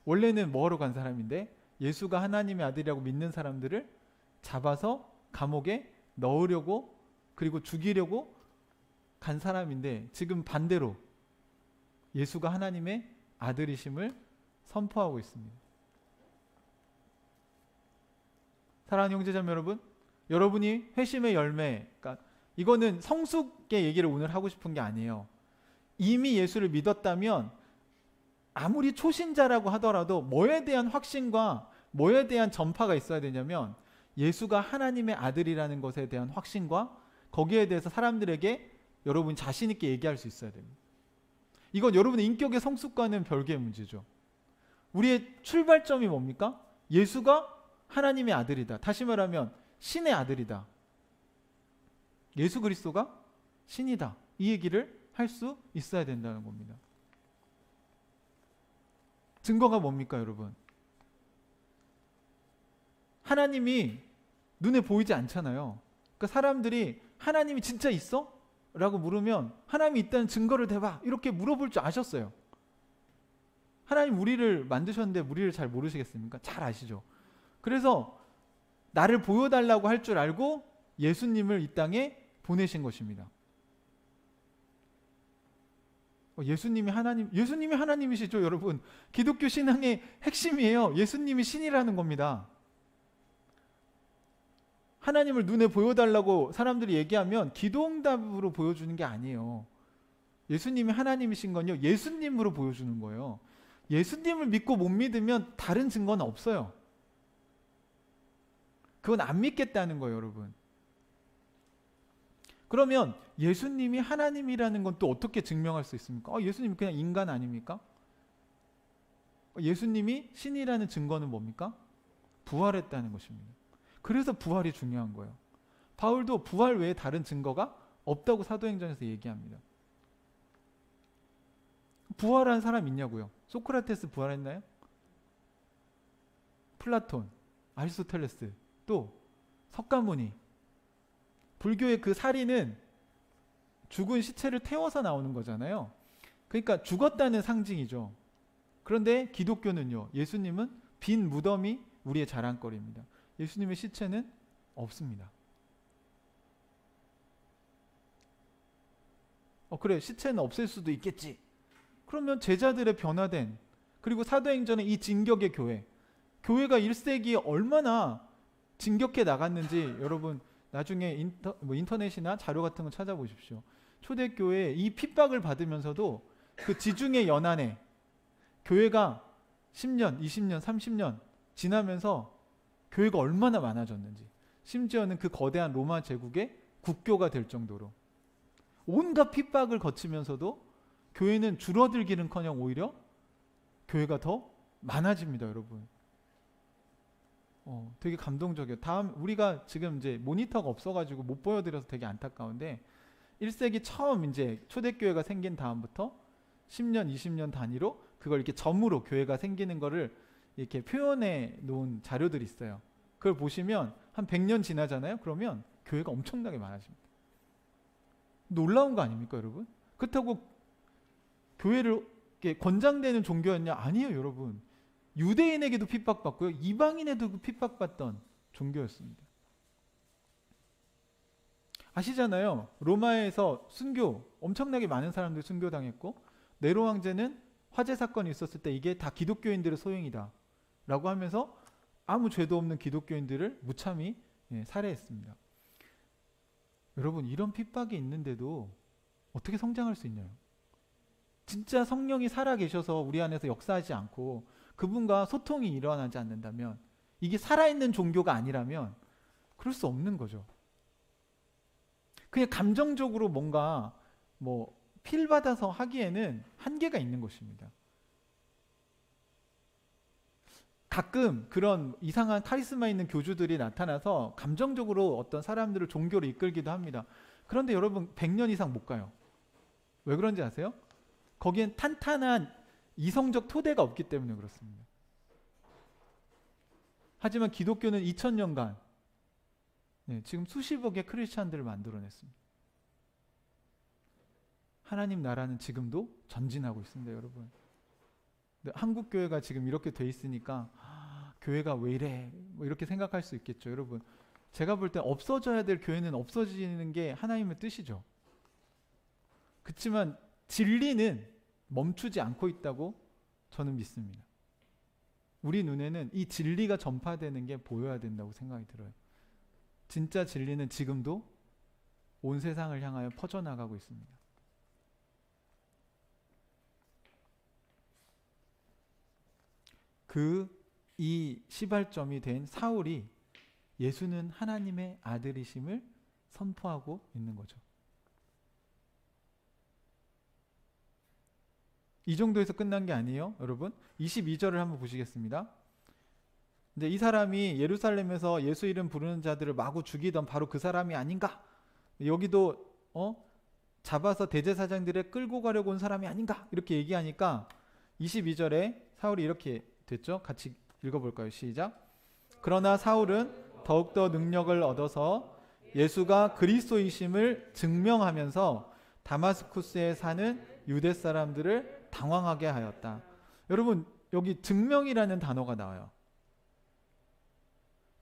원래는 뭐하러 간 사람인데 예수가 하나님의 아들이라고 믿는 사람들을 잡아서 감옥에 넣으려고, 그리고 죽이려고 간 사람인데, 지금 반대로 예수가 하나님의 아들이심을 선포하고 있습니다. 사랑하는 형제자매 여러분, 여러분이 회심의 열매, 그러니까 이거는 성숙의 얘기를 오늘 하고 싶은 게 아니에요. 이미 예수를 믿었다면 아무리 초신자라고 하더라도 뭐에 대한 확신과 뭐에 대한 전파가 있어야 되냐면 예수가 하나님의 아들이라는 것에 대한 확신과 거기에 대해서 사람들에게 여러분 자신 있게 얘기할 수 있어야 됩니다. 이건 여러분의 인격의 성숙과는 별개의 문제죠. 우리의 출발점이 뭡니까? 예수가 하나님의 아들이다. 다시 말하면 신의 아들이다. 예수 그리스도가 신이다. 이 얘기를 할 수 있어야 된다는 겁니다. 증거가 뭡니까, 여러분? 하나님이 눈에 보이지 않잖아요. 그러니까 사람들이 하나님이 진짜 있어? 라고 물으면 하나님이 있다는 증거를 대봐. 이렇게 물어볼 줄 아셨어요. 하나님 우리를 만드셨는데 우리를 잘 모르시겠습니까? 잘 아시죠. 그래서 나를 보여달라고 할 줄 알고 예수님을 이 땅에 보내신 것입니다. 예수님이 하나님이시죠, 여러분. 기독교 신앙의 핵심이에요. 예수님이 신이라는 겁니다. 하나님을 눈에 보여달라고 사람들이 얘기하면 기도응답으로 보여주는 게 아니에요. 예수님이 하나님이신 건요, 예수님으로 보여주는 거예요. 예수님을 믿고 못 믿으면 다른 증거는 없어요. 그건 안 믿겠다는 거예요, 여러분. 그러면 예수님이 하나님이라는 건 또 어떻게 증명할 수 있습니까? 예수님이 그냥 인간 아닙니까? 예수님이 신이라는 증거는 뭡니까? 부활했다는 것입니다. 그래서 부활이 중요한 거예요. 바울도 부활 외에 다른 증거가 없다고 사도행전에서 얘기합니다. 부활한 사람 있냐고요? 소크라테스 부활했나요? 플라톤, 아리스토텔레스, 또 석가모니. 불교의 그 살인은 죽은 시체를 태워서 나오는 거잖아요. 그러니까 죽었다는 상징이죠. 그런데 기독교는요, 예수님은 빈 무덤이 우리의 자랑거리입니다. 예수님의 시체는 없습니다. 그래, 시체는 없을 수도 있겠지. 그러면 제자들의 변화된, 그리고 사도행전의 이 진격의 교회가 1세기에 얼마나 진격해 나갔는지 여러분 나중에 인터넷이나 자료 같은 거 찾아보십시오. 초대교회 이 핍박을 받으면서도 그 지중해 연안에 교회가 10년, 20년, 30년 지나면서 교회가 얼마나 많아졌는지, 심지어는 그 거대한 로마 제국의 국교가 될 정도로 온갖 핍박을 거치면서도 교회는 줄어들기는커녕 오히려 교회가 더 많아집니다, 여러분. 되게 감동적이에요. 우리가 지금 이제 모니터가 없어가지고 못 보여드려서 되게 안타까운데 1세기 처음 이제 초대교회가 생긴 다음부터 10년, 20년 단위로 그걸 이렇게 점으로 교회가 생기는 거를 이렇게 표현해 놓은 자료들이 있어요. 그걸 보시면 한 100년 지나잖아요. 그러면 교회가 엄청나게 많아집니다. 놀라운 거 아닙니까, 여러분? 그렇다고 교회를 권장되는 종교였냐? 아니에요, 여러분. 유대인에게도 핍박받고요, 이방인에도 핍박받던 종교였습니다. 아시잖아요. 로마에서 순교, 엄청나게 많은 사람들이 순교당했고, 네로 황제는 화재 사건이 있었을 때 이게 다 기독교인들의 소행이다 라고 하면서 아무 죄도 없는 기독교인들을 무참히 살해했습니다. 여러분, 이런 핍박이 있는데도 어떻게 성장할 수 있냐요? 진짜 성령이 살아계셔서 우리 안에서 역사하지 않고 그분과 소통이 일어나지 않는다면, 이게 살아있는 종교가 아니라면 그럴 수 없는 거죠. 그냥 감정적으로 뭔가 필 받아서 하기에는 한계가 있는 것입니다. 가끔 그런 이상한 카리스마 있는 교주들이 나타나서 감정적으로 어떤 사람들을 종교로 이끌기도 합니다. 그런데 여러분 100년 이상 못 가요. 왜 그런지 아세요? 거기엔 탄탄한 이성적 토대가 없기 때문에 그렇습니다. 하지만 기독교는 2000년간 지금 수십억의 크리스찬들을 만들어냈습니다. 하나님 나라는 지금도 전진하고 있습니다, 여러분. 한국 교회가 지금 이렇게 돼 있으니까 교회가 왜 이래? 이렇게 생각할 수 있겠죠, 여러분. 제가 볼 때 없어져야 될 교회는 없어지는 게 하나님의 뜻이죠. 그렇지만 진리는 멈추지 않고 있다고 저는 믿습니다. 우리 눈에는 이 진리가 전파되는 게 보여야 된다고 생각이 들어요. 진짜 진리는 지금도 온 세상을 향하여 퍼져나가고 있습니다. 이 시발점이 된 사울이 예수는 하나님의 아들이심을 선포하고 있는 거죠. 이 정도에서 끝난 게 아니에요, 여러분. 22절을 한번 보시겠습니다. 이제 이 사람이 예루살렘에서 예수 이름 부르는 자들을 마구 죽이던 바로 그 사람이 아닌가? 여기도 잡아서 대제사장들에 끌고 가려고 온 사람이 아닌가? 이렇게 얘기하니까 22절에 사울이 이렇게 됐죠. 같이 읽어볼까요? 시작. 그러나 사울은 더욱더 능력을 얻어서 예수가 그리스도이심을 증명하면서 다마스쿠스에 사는 유대 사람들을 당황하게 하였다. 여러분, 여기 증명이라는 단어가 나와요.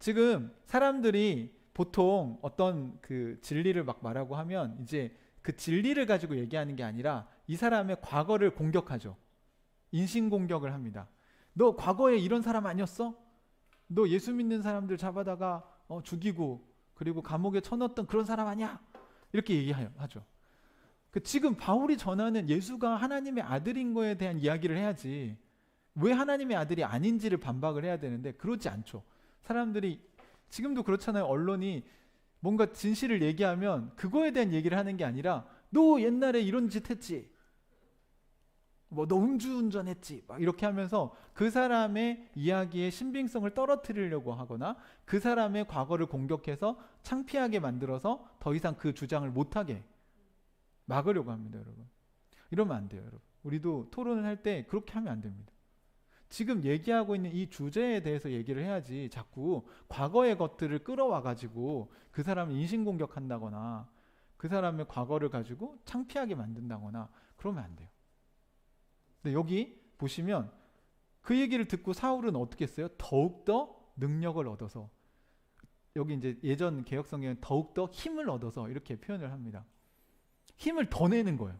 지금 사람들이 보통 어떤 그 진리를 막 말하고 하면 이제 그 진리를 가지고 얘기하는 게 아니라 이 사람의 과거를 공격하죠. 인신공격을 합니다. 너 과거에 이런 사람 아니었어? 너 예수 믿는 사람들 잡아다가 죽이고 그리고 감옥에 쳐넣었던 그런 사람 아니야? 이렇게 얘기하죠. 지금 바울이 전하는 예수가 하나님의 아들인 거에 대한 이야기를 해야지 왜 하나님의 아들이 아닌지를 반박을 해야 되는데 그러지 않죠. 사람들이 지금도 그렇잖아요. 언론이 뭔가 진실을 얘기하면 그거에 대한 얘기를 하는 게 아니라 너 옛날에 이런 짓 했지, 뭐 너 음주운전 했지, 막 이렇게 하면서 그 사람의 이야기의 신빙성을 떨어뜨리려고 하거나 그 사람의 과거를 공격해서 창피하게 만들어서 더 이상 그 주장을 못하게 막으려고 합니다. 여러분, 이러면 안 돼요. 여러분, 우리도 토론을 할 때 그렇게 하면 안 됩니다. 지금 얘기하고 있는 이 주제에 대해서 얘기를 해야지 자꾸 과거의 것들을 끌어와 가지고 그 사람을 인신공격한다거나 그 사람의 과거를 가지고 창피하게 만든다거나 그러면 안 돼요. 근데 여기 보시면 그 얘기를 듣고 사울은 어떻게 했어요? 더욱더 능력을 얻어서, 여기 이제 예전 개역성경은 더욱더 힘을 얻어서 이렇게 표현을 합니다. 힘을 더 내는 거예요.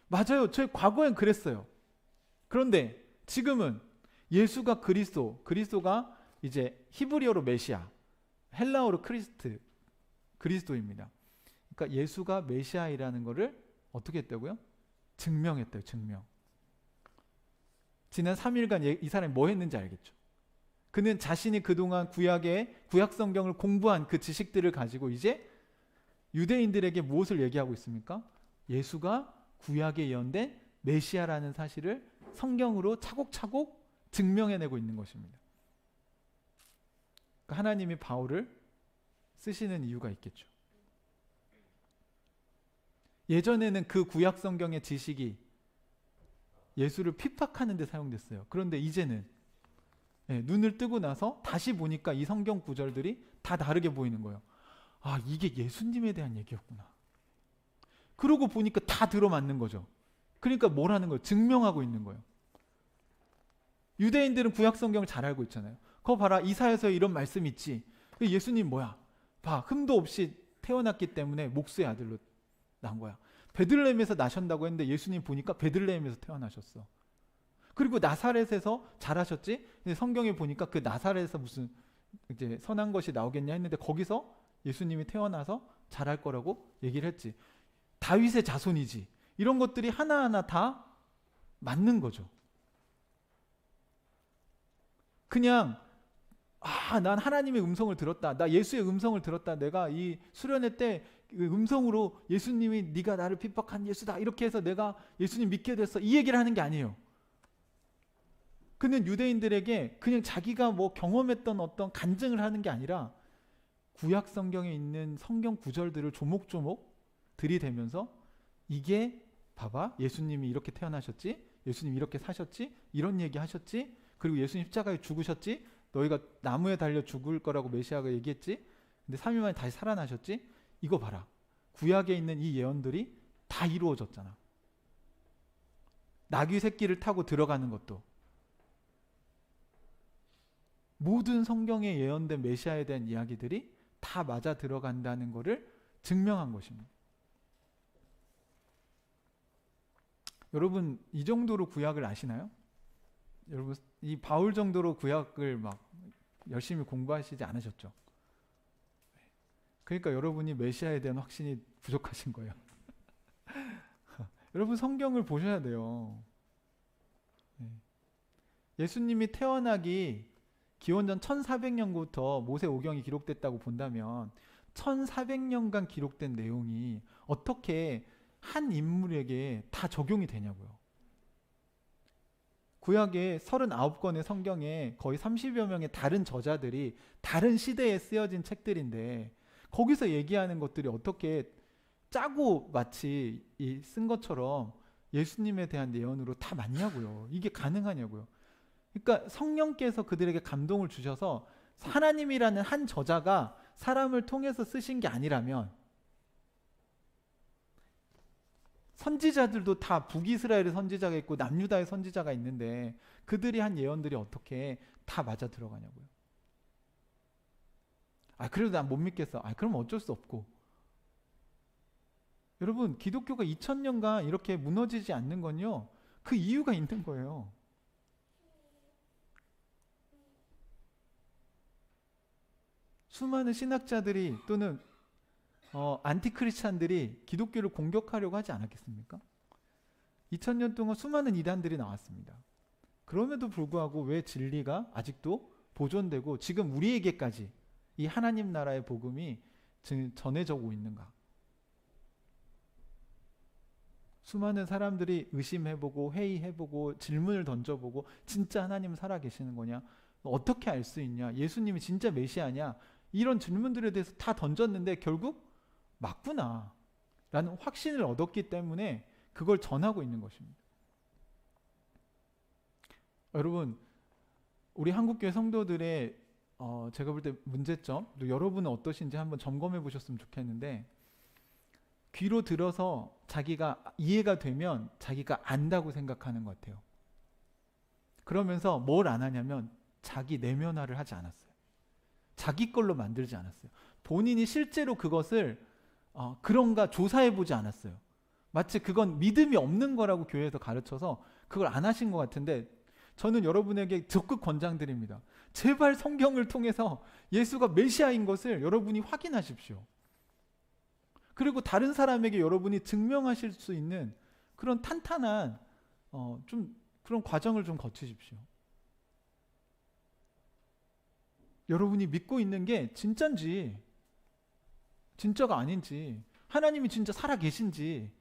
맞아요. 저 과거엔 그랬어요. 그런데 지금은 예수가 그리스도가 이제 히브리어로 메시아, 헬라어로 그리스도입니다. 그러니까 예수가 메시아이라는 것을 어떻게 했다고요? 증명했대요. 증명. 지난 3일간 이 사람이 뭐 했는지 알겠죠? 그는 자신이 그동안 구약 성경을 공부한 그 지식들을 가지고 이제 유대인들에게 무엇을 얘기하고 있습니까? 예수가 구약에 예언된 메시아라는 사실을 성경으로 차곡차곡 증명해내고 있는 것입니다. 그러니까 하나님이 바울을 쓰시는 이유가 있겠죠. 예전에는 그 구약 성경의 지식이 예수를 핍박하는 데 사용됐어요. 그런데 이제는 눈을 뜨고 나서 다시 보니까 이 성경 구절들이 다 다르게 보이는 거예요. 아, 이게 예수님에 대한 얘기였구나. 그러고 보니까 다 들어맞는 거죠. 그러니까 뭘 하는 거예요? 증명하고 있는 거예요. 유대인들은 구약 성경을 잘 알고 있잖아요. 그거 봐라, 이사야서에 이런 말씀 있지. 예수님 뭐야? 봐, 흠도 없이 태어났기 때문에 목수의 아들로 난 거야. 베들레헴에서 나셨다고 했는데 예수님 보니까 베들레헴에서 태어나셨어. 그리고 나사렛에서 자라셨지? 근데 성경에 보니까 그 나사렛에서 무슨 이제 선한 것이 나오겠냐 했는데 거기서 예수님이 태어나서 자랄 거라고 얘기를 했지. 다윗의 자손이지. 이런 것들이 하나하나 다 맞는 거죠. 그냥 난 하나님의 음성을 들었다. 나 예수의 음성을 들었다. 내가 이 수련회 때 음성으로 예수님이 네가 나를 핍박한 예수다. 이렇게 해서 내가 예수님 믿게 됐어. 이 얘기를 하는 게 아니에요. 그는 유대인들에게 그냥 자기가 뭐 경험했던 어떤 간증을 하는 게 아니라 구약 성경에 있는 성경 구절들을 조목조목 들이대면서 이게 봐봐, 예수님이 이렇게 태어나셨지, 예수님이 이렇게 사셨지, 이런 얘기 하셨지, 그리고 예수님 십자가에 죽으셨지, 너희가 나무에 달려 죽을 거라고 메시아가 얘기했지, 근데 3일 만에 다시 살아나셨지. 이거 봐라, 구약에 있는 이 예언들이 다 이루어졌잖아. 나귀 새끼를 타고 들어가는 것도 모든 성경에 예언된 메시아에 대한 이야기들이 다 맞아 들어간다는 것을 증명한 것입니다. 여러분, 이 정도로 구약을 아시나요? 여러분, 이 바울 정도로 구약을 막 열심히 공부하시지 않으셨죠? 그러니까 여러분이 메시아에 대한 확신이 부족하신 거예요. 여러분, 성경을 보셔야 돼요. 예수님이 태어나기 기원전 1400년부터 모세 오경이 기록됐다고 본다면 1400년간 기록된 내용이 어떻게 한 인물에게 다 적용이 되냐고요. 구약의 39권의 성경에 거의 30여 명의 다른 저자들이 다른 시대에 쓰여진 책들인데 거기서 얘기하는 것들이 어떻게 짜고 마치 쓴 것처럼 예수님에 대한 예언으로 다 맞냐고요. 이게 가능하냐고요. 그러니까 성령께서 그들에게 감동을 주셔서 하나님이라는 한 저자가 사람을 통해서 쓰신 게 아니라면 선지자들도 다 북이스라엘의 선지자가 있고 남유다의 선지자가 있는데 그들이 한 예언들이 어떻게 다 맞아 들어가냐고요. 그래도 난 못 믿겠어. 그럼 어쩔 수 없고. 여러분, 기독교가 2000년간 이렇게 무너지지 않는 건요, 그 이유가 있는 거예요. 수많은 신학자들이 또는 안티크리스찬들이 기독교를 공격하려고 하지 않았겠습니까? 2000년 동안 수많은 이단들이 나왔습니다. 그럼에도 불구하고 왜 진리가 아직도 보존되고 지금 우리에게까지 이 하나님 나라의 복음이 전해지고 있는가? 수많은 사람들이 의심해보고 회의해보고 질문을 던져보고 진짜 하나님 살아계시는 거냐? 어떻게 알 수 있냐? 예수님이 진짜 메시아냐? 이런 질문들에 대해서 다 던졌는데 결국 맞구나 라는 확신을 얻었기 때문에 그걸 전하고 있는 것입니다. 여러분, 우리 한국교회 성도들의 제가 볼 때 문제점, 또 여러분은 어떠신지 한번 점검해 보셨으면 좋겠는데, 귀로 들어서 자기가 이해가 되면 자기가 안다고 생각하는 것 같아요. 그러면서 뭘 안 하냐면 자기 내면화를 하지 않았어요. 자기 걸로 만들지 않았어요. 본인이 실제로 그것을 그런가 조사해 보지 않았어요. 마치 그건 믿음이 없는 거라고 교회에서 가르쳐서 그걸 안 하신 것 같은데, 저는 여러분에게 적극 권장드립니다. 제발 성경을 통해서 예수가 메시아인 것을 여러분이 확인하십시오. 그리고 다른 사람에게 여러분이 증명하실 수 있는 그런 탄탄한 좀 그런 과정을 좀 거치십시오. 여러분이 믿고 있는 게 진짠지 진짜가 아닌지, 하나님이 진짜 살아 계신지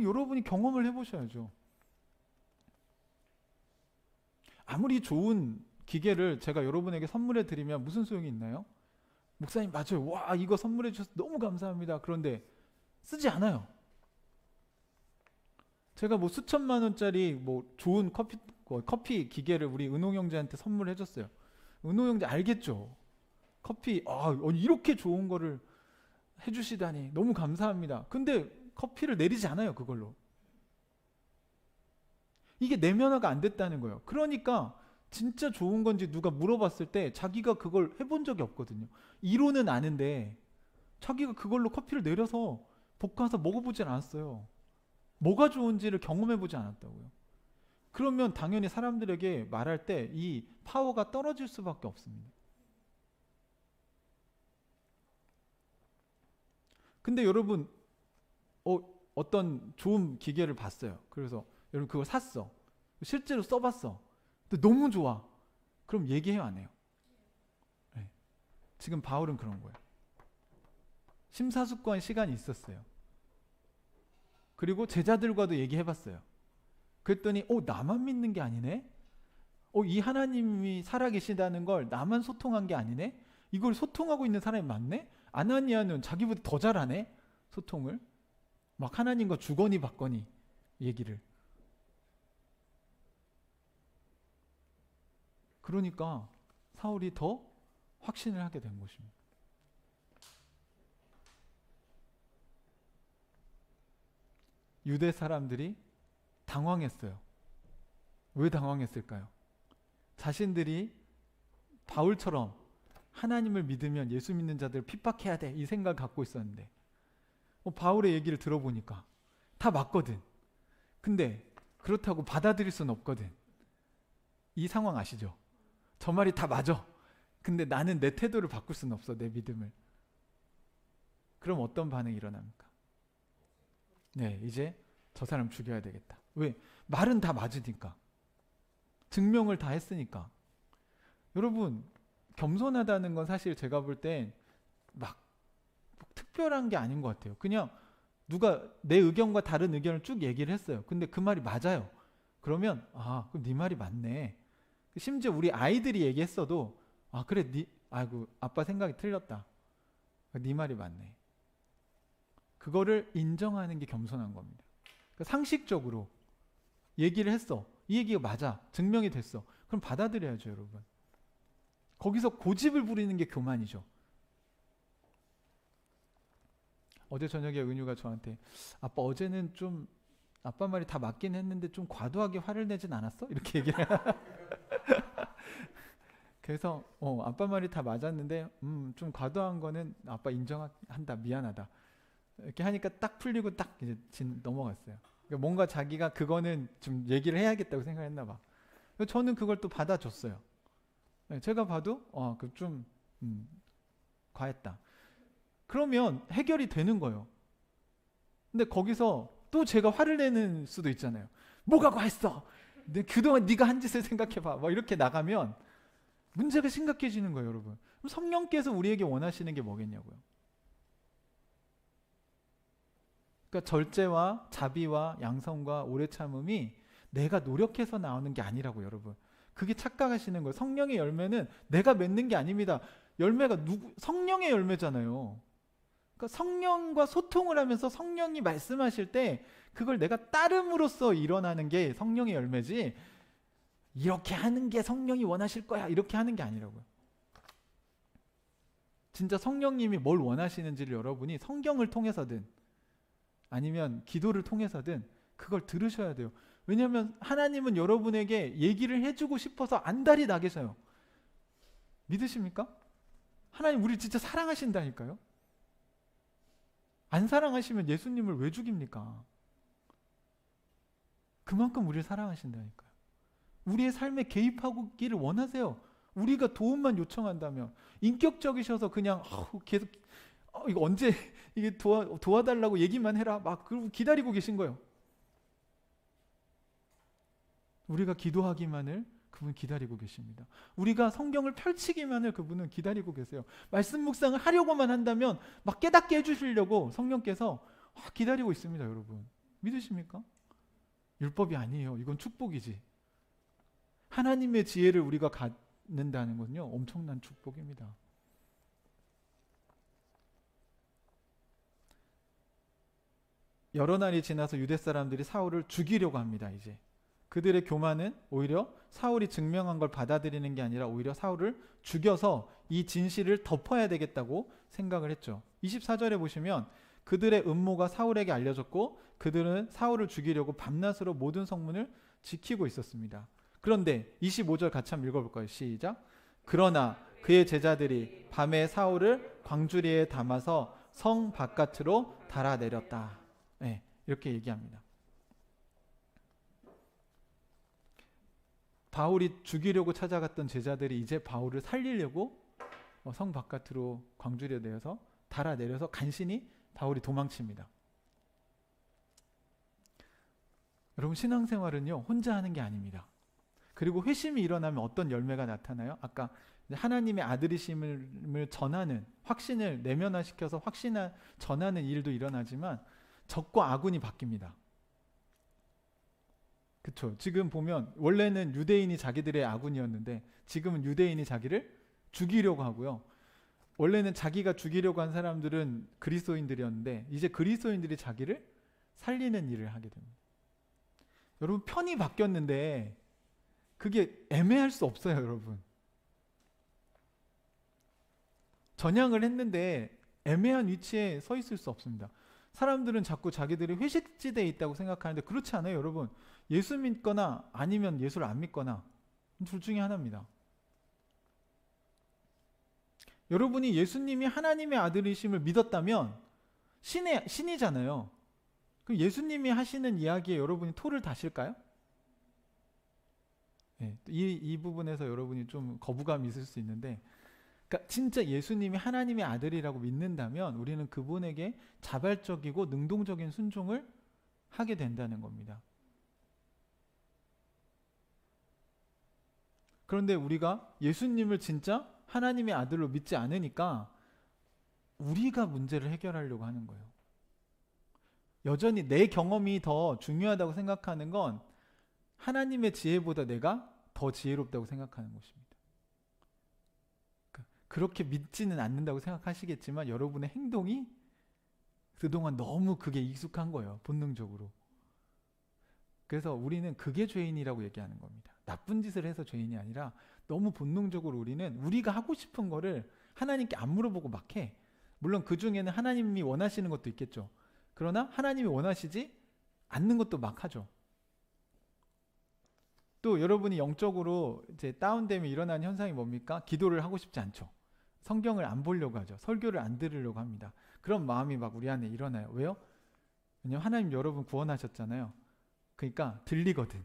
여러분이 경험을 해보셔야죠. 아무리 좋은 기계를 제가 여러분에게 선물해 드리면 무슨 소용이 있나요? 목사님 맞아요. 와, 이거 선물해 주셔서 너무 감사합니다. 그런데 쓰지 않아요. 제가 뭐 수천만 원짜리 뭐 좋은 커피 기계를 우리 은홍 형제한테 선물해 줬어요. 은홍 형제 알겠죠? 커피 이렇게 좋은 거를 해주시다니 너무 감사합니다. 근데 커피를 내리지 않아요, 그걸로. 이게 내면화가 안 됐다는 거예요. 그러니까 진짜 좋은 건지 누가 물어봤을 때 자기가 그걸 해본 적이 없거든요. 이론은 아는데 자기가 그걸로 커피를 내려서 볶아서 먹어보진 않았어요. 뭐가 좋은지를 경험해보지 않았다고요. 그러면 당연히 사람들에게 말할 때 이 파워가 떨어질 수밖에 없습니다. 근데 여러분 어떤 좋은 기계를 봤어요. 그래서 여러분 그걸 샀어. 실제로 써봤어. 근데 너무 좋아. 그럼 얘기해요, 안 해요? 네. 지금 바울은 그런 거예요. 심사숙고한 시간이 있었어요. 그리고 제자들과도 얘기해봤어요. 그랬더니 나만 믿는 게 아니네? 이 하나님이 살아계시다는 걸 나만 소통한 게 아니네? 이걸 소통하고 있는 사람이 많네? 아나니아는 자기보다 더 잘하네? 소통을. 막 하나님과 주거니 받거니 얘기를. 그러니까 사울이 더 확신을 하게 된 것입니다. 유대 사람들이 당황했어요. 왜 당황했을까요? 자신들이 바울처럼 하나님을 믿으면 예수 믿는 자들을 핍박해야 돼, 이 생각을 갖고 있었는데 바울의 얘기를 들어보니까 다 맞거든. 근데 그렇다고 받아들일 수는 없거든. 이 상황 아시죠? 저 말이 다 맞아. 근데 나는 내 태도를 바꿀 수는 없어, 내 믿음을. 그럼 어떤 반응이 일어납니까? 네, 이제 저 사람 죽여야 되겠다. 왜? 말은 다 맞으니까. 증명을 다 했으니까. 여러분, 겸손하다는 건 사실 제가 볼 땐 막 특별한 게 아닌 것 같아요. 그냥 누가 내 의견과 다른 의견을 쭉 얘기를 했어요. 근데 그 말이 맞아요. 그러면 그럼 네 말이 맞네. 심지어 우리 아이들이 얘기했어도 그래, 아이고 아빠 생각이 틀렸다. 네 말이 맞네. 그거를 인정하는 게 겸손한 겁니다. 그러니까 상식적으로 얘기를 했어. 이 얘기가 맞아. 증명이 됐어. 그럼 받아들여야죠, 여러분. 거기서 고집을 부리는 게 교만이죠. 어제 저녁에 은유가 저한테 아빠 어제는 좀 아빠 말이 다 맞긴 했는데 좀 과도하게 화를 내진 않았어? 이렇게 얘기를 그래서 아빠 말이 다 맞았는데 좀 과도한 거는 아빠 인정한다. 미안하다. 이렇게 하니까 딱 풀리고 딱 이제 넘어갔어요. 그러니까 뭔가 자기가 그거는 좀 얘기를 해야겠다고 생각했나 봐. 저는 그걸 또 받아줬어요. 제가 봐도 그 좀 과했다. 그러면 해결이 되는 거예요. 근데 거기서 또 제가 화를 내는 수도 있잖아요. 뭐가 과했어? 그동안 네가 한 짓을 생각해봐. 막 이렇게 나가면 문제가 심각해지는 거예요, 여러분. 그럼 성령께서 우리에게 원하시는 게 뭐겠냐고요. 그러니까 절제와 자비와 양성과 오래 참음이 내가 노력해서 나오는 게 아니라고, 여러분. 그게 착각하시는 거예요. 성령의 열매는 내가 맺는 게 아닙니다. 열매가 성령의 열매잖아요. 그러니까 성령과 소통을 하면서 성령이 말씀하실 때 그걸 내가 따름으로써 일어나는 게 성령의 열매지, 이렇게 하는 게 성령이 원하실 거야 이렇게 하는 게 아니라고요. 진짜 성령님이 뭘 원하시는지를 여러분이 성경을 통해서든 아니면 기도를 통해서든 그걸 들으셔야 돼요. 왜냐하면 하나님은 여러분에게 얘기를 해주고 싶어서 안달이 나 계셔요. 믿으십니까? 하나님 우리 진짜 사랑하신다니까요. 안 사랑하시면 예수님을 왜 죽입니까? 그만큼 우리를 사랑하신다니까요. 우리의 삶에 개입하기를 원하세요. 우리가 도움만 요청한다면. 인격적이셔서 그냥 계속 이거 언제 이게 도와달라고 얘기만 해라 막 그러고 기다리고 계신 거예요. 우리가 기도하기만을 그분 기다리고 계십니다. 우리가 성경을 펼치기만을 그분은 기다리고 계세요. 말씀 묵상을 하려고만 한다면 막 깨닫게 해주시려고 성령께서 기다리고 있습니다, 여러분. 믿으십니까? 율법이 아니에요. 이건 축복이지. 하나님의 지혜를 우리가 갖는다는 건요, 엄청난 축복입니다. 여러 날이 지나서 유대 사람들이 사울을 죽이려고 합니다. 이제 그들의 교만은 오히려 사울이 증명한 걸 받아들이는 게 아니라 오히려 사울을 죽여서 이 진실을 덮어야 되겠다고 생각을 했죠. 24절에 보시면 그들의 음모가 사울에게 알려졌고 그들은 사울을 죽이려고 밤낮으로 모든 성문을 지키고 있었습니다. 그런데 25절 같이 한번 읽어볼까요? 시작. 그러나 그의 제자들이 밤에 사울을 광주리에 담아서 성 바깥으로 달아내렸다. 네, 이렇게 얘기합니다. 바울이 죽이려고 찾아갔던 제자들이 이제 바울을 살리려고 성 바깥으로 광주리에 내어서 달아내려서 간신히 바울이 도망칩니다. 여러분, 신앙생활은요 혼자 하는 게 아닙니다. 그리고 회심이 일어나면 어떤 열매가 나타나요? 아까 하나님의 아들이심을 전하는, 확신을 내면화시켜서 전하는 일도 일어나지만 적과 아군이 바뀝니다. 그렇죠. 지금 보면 원래는 유대인이 자기들의 아군이었는데 지금은 유대인이 자기를 죽이려고 하고요. 원래는 자기가 죽이려고 한 사람들은 그리스도인들이었는데 이제 그리스도인들이 자기를 살리는 일을 하게 됩니다. 여러분, 편이 바뀌었는데 그게 애매할 수 없어요, 여러분. 전향을 했는데 애매한 위치에 서 있을 수 없습니다. 사람들은 자꾸 자기들이 회식지대에 있다고 생각하는데 그렇지 않아요, 여러분. 예수 믿거나 아니면 예수를 안 믿거나 둘 중에 하나입니다. 여러분이 예수님이 하나님의 아들이심을 믿었다면 신이잖아요. 그럼 예수님이 하시는 이야기에 여러분이 토를 다실까요? 네, 이 부분에서 여러분이 좀 거부감이 있을 수 있는데, 그러니까 진짜 예수님이 하나님의 아들이라고 믿는다면 우리는 그분에게 자발적이고 능동적인 순종을 하게 된다는 겁니다. 그런데 우리가 예수님을 진짜 하나님의 아들로 믿지 않으니까 우리가 문제를 해결하려고 하는 거예요. 여전히 내 경험이 더 중요하다고 생각하는 건 하나님의 지혜보다 내가 더 지혜롭다고 생각하는 것입니다. 그렇게 믿지는 않는다고 생각하시겠지만 여러분의 행동이 그동안 너무 그게 익숙한 거예요. 본능적으로. 그래서 우리는 그게 죄인이라고 얘기하는 겁니다. 나쁜 짓을 해서 죄인이 아니라 너무 본능적으로 우리는 우리가 하고 싶은 거를 하나님께 안 물어보고 막 해. 물론 그 중에는 하나님이 원하시는 것도 있겠죠. 그러나 하나님이 원하시지 않는 것도 막 하죠. 또 여러분이 영적으로 이제 다운되면 일어나는 현상이 뭡니까? 기도를 하고 싶지 않죠. 성경을 안 보려고 하죠. 설교를 안 들으려고 합니다. 그런 마음이 막 우리 안에 일어나요. 왜요? 왜냐면 하나님 여러분 구원하셨잖아요. 그러니까 들리거든.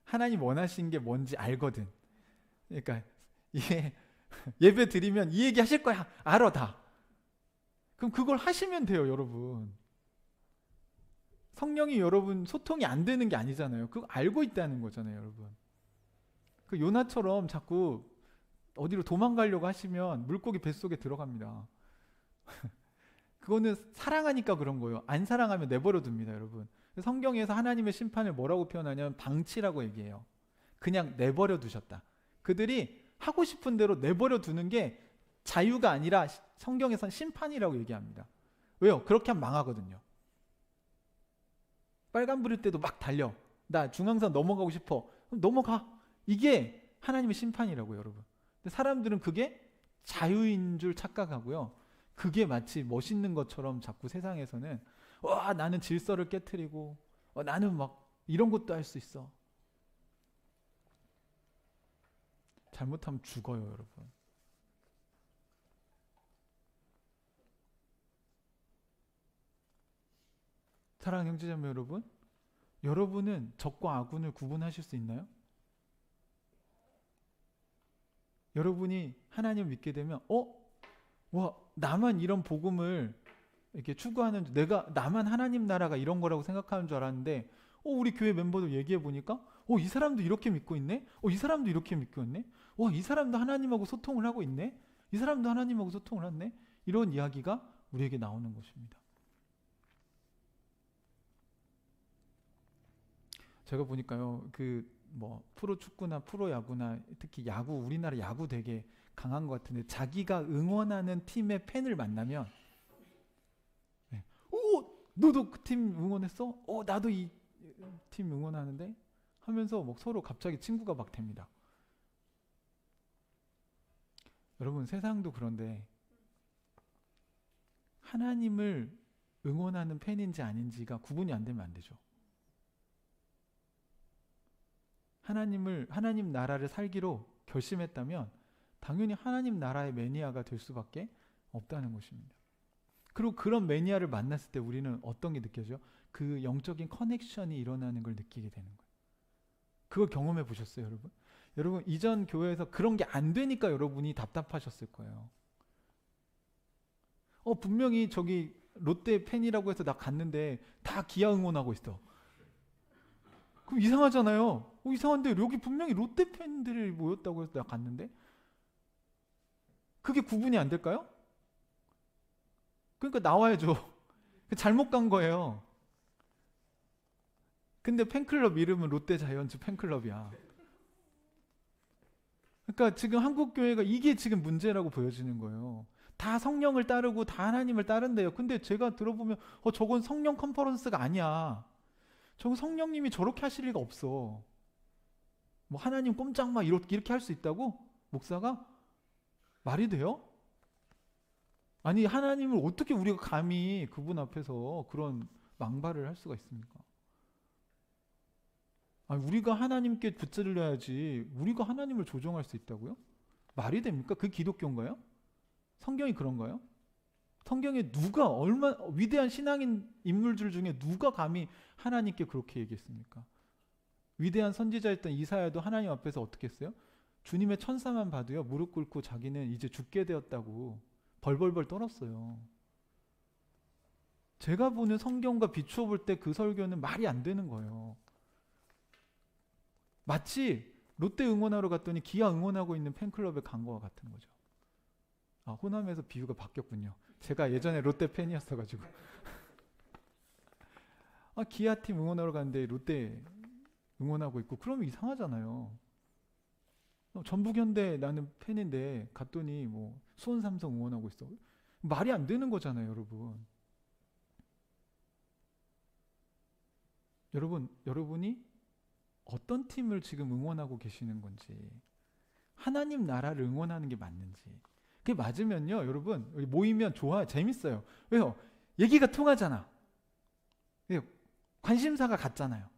하나님 원하신 게 뭔지 알거든. 그러니까 이게 예배 드리면 이 얘기 하실 거야. 알아 다. 그럼 그걸 하시면 돼요, 여러분. 성령이 여러분 소통이 안 되는 게 아니잖아요. 그거 알고 있다는 거잖아요, 여러분. 그 요나처럼 자꾸 어디로 도망가려고 하시면 물고기 뱃속에 들어갑니다. 그거는 사랑하니까 그런 거예요. 안 사랑하면 내버려 둡니다, 여러분. 성경에서 하나님의 심판을 뭐라고 표현하냐면 방치라고 얘기해요. 그냥 내버려 두셨다. 그들이 하고 싶은 대로 내버려 두는 게 자유가 아니라 성경에서는 심판이라고 얘기합니다. 왜요? 그렇게 하면 망하거든요. 빨간불일 때도 막 달려. 나 중앙선 넘어가고 싶어. 그럼 넘어가. 이게 하나님의 심판이라고요, 여러분. 근데 사람들은 그게 자유인 줄 착각하고요. 그게 마치 멋있는 것처럼 자꾸 세상에서는 와, 나는 질서를 깨트리고 나는 막 이런 것도 할 수 있어. 잘못하면 죽어요, 여러분. 사랑하는 형제자매 여러분, 여러분은 적과 아군을 구분하실 수 있나요? 여러분이 하나님을 믿게 되면 와, 나만 이런 복음을 이렇게 추구하는, 나만 하나님 나라가 이런 거라고 생각하는 줄 알았는데 우리 교회 멤버들 얘기해 보니까 이 사람도 이렇게 믿고 있네? 이 사람도 이렇게 믿고 있네? 와, 이 사람도 하나님하고 소통을 하고 있네? 이 사람도 하나님하고 소통을 하네? 이런 이야기가 우리에게 나오는 것입니다. 제가 보니까요, 프로축구나 프로야구나 특히 야구, 우리나라 야구 되게 강한 것 같은데 자기가 응원하는 팀의 팬을 만나면 너도 그 팀 응원했어? 나도 이 팀 응원하는데? 하면서 막 서로 갑자기 친구가 막 됩니다. 여러분, 세상도 그런데 하나님을 응원하는 팬인지 아닌지가 구분이 안 되면 안 되죠. 하나님 나라를 살기로 결심했다면 당연히 하나님 나라의 매니아가 될 수밖에 없다는 것입니다. 그리고 그런 매니아를 만났을 때 우리는 어떤 게 느껴져요? 그 영적인 커넥션이 일어나는 걸 느끼게 되는 거예요. 그거 경험해 보셨어요, 여러분? 여러분, 이전 교회에서 그런 게 안 되니까 여러분이 답답하셨을 거예요. 분명히 저기 롯데 팬이라고 해서 나 갔는데 다 기아 응원하고 있어. 그럼 이상하잖아요. 이상한데 여기 분명히 롯데 팬들이 모였다고 해서 나 갔는데 그게 구분이 안 될까요? 그러니까 나와야죠. 잘못 간 거예요. 근데 팬클럽 이름은 롯데 자이언츠 팬클럽이야. 그러니까 지금 한국 교회가 이게 지금 문제라고 보여지는 거예요. 다 성령을 따르고 다 하나님을 따른대요. 근데 제가 들어보면 저건 성령 컨퍼런스가 아니야. 저건 성령님이 저렇게 하실 리가 없어. 뭐 하나님 꼼짝 마 이렇게 할 수 있다고? 목사가? 말이 돼요? 아니, 하나님을 어떻게 우리가 감히 그분 앞에서 그런 망발을 할 수가 있습니까? 아니, 우리가 하나님께 붙들려야지 우리가 하나님을 조종할 수 있다고요? 말이 됩니까? 그 기독교인가요? 성경이 그런가요? 성경에 누가 위대한 신앙인 인물들 중에 누가 감히 하나님께 그렇게 얘기했습니까? 위대한 선지자였던 이사야도 하나님 앞에서 어떻게 했어요? 주님의 천사만 봐도요, 무릎 꿇고 자기는 이제 죽게 되었다고 벌벌벌 떨었어요. 제가 보는 성경과 비추어 볼 때 그 설교는 말이 안 되는 거예요. 마치 롯데 응원하러 갔더니 기아 응원하고 있는 팬클럽에 간 거와 같은 거죠. 호남에서 비유가 바뀌었군요. 제가 예전에 롯데 팬이었어가지고 기아팀 응원하러 갔는데 롯데 응원하고 있고 그러면 이상하잖아요. 전북현대 나는 팬인데 갔더니 뭐 수원삼성 응원하고 있어. 말이 안 되는 거잖아요, 여러분. 여러분이 어떤 팀을 지금 응원하고 계시는 건지, 하나님 나라를 응원하는 게 맞는지. 그게 맞으면요, 여러분, 모이면 좋아, 재밌어요. 왜요? 얘기가 통하잖아. 관심사가 같잖아요.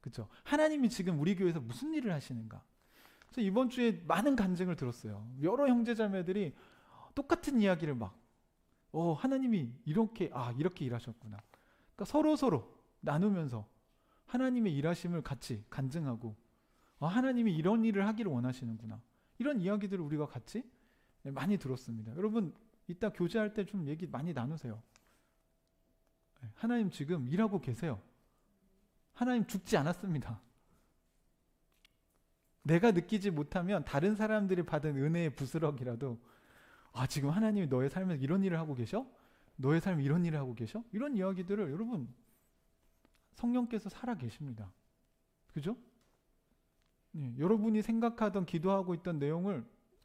그렇죠? 하나님이 지금 우리 교회에서 무슨 일을 하시는가? 그래서 이번 주에 많은 간증을 들었어요. 여러 형제자매들이 똑같은 이야기를 막, 하나님이 이렇게 일하셨구나. 그러니까 서로 나누면서 하나님의 일하심을 같이 간증하고, 하나님이 이런 일을 하기를 원하시는구나. 이런 이야기들을 우리가 같이 많이 들었습니다. 여러분, 이따 교제할 때 좀 얘기 많이 나누세요. 하나님 지금 일하고 계세요. 하나님 죽지 않았습니다. 내가 느끼지 못하면 다른 사람들이 받은 은혜의 부스럭이라도, 지금 하나님이 너의 삶에서 이런 일을 하고 계셔? 너의 삶에 이런 일을 하고 계셔? 이런 이야기들을 여러분, 성령께서 살아 계십니다. 그죠? 네, 여러분이 생각하던 기도하고 있던 내용을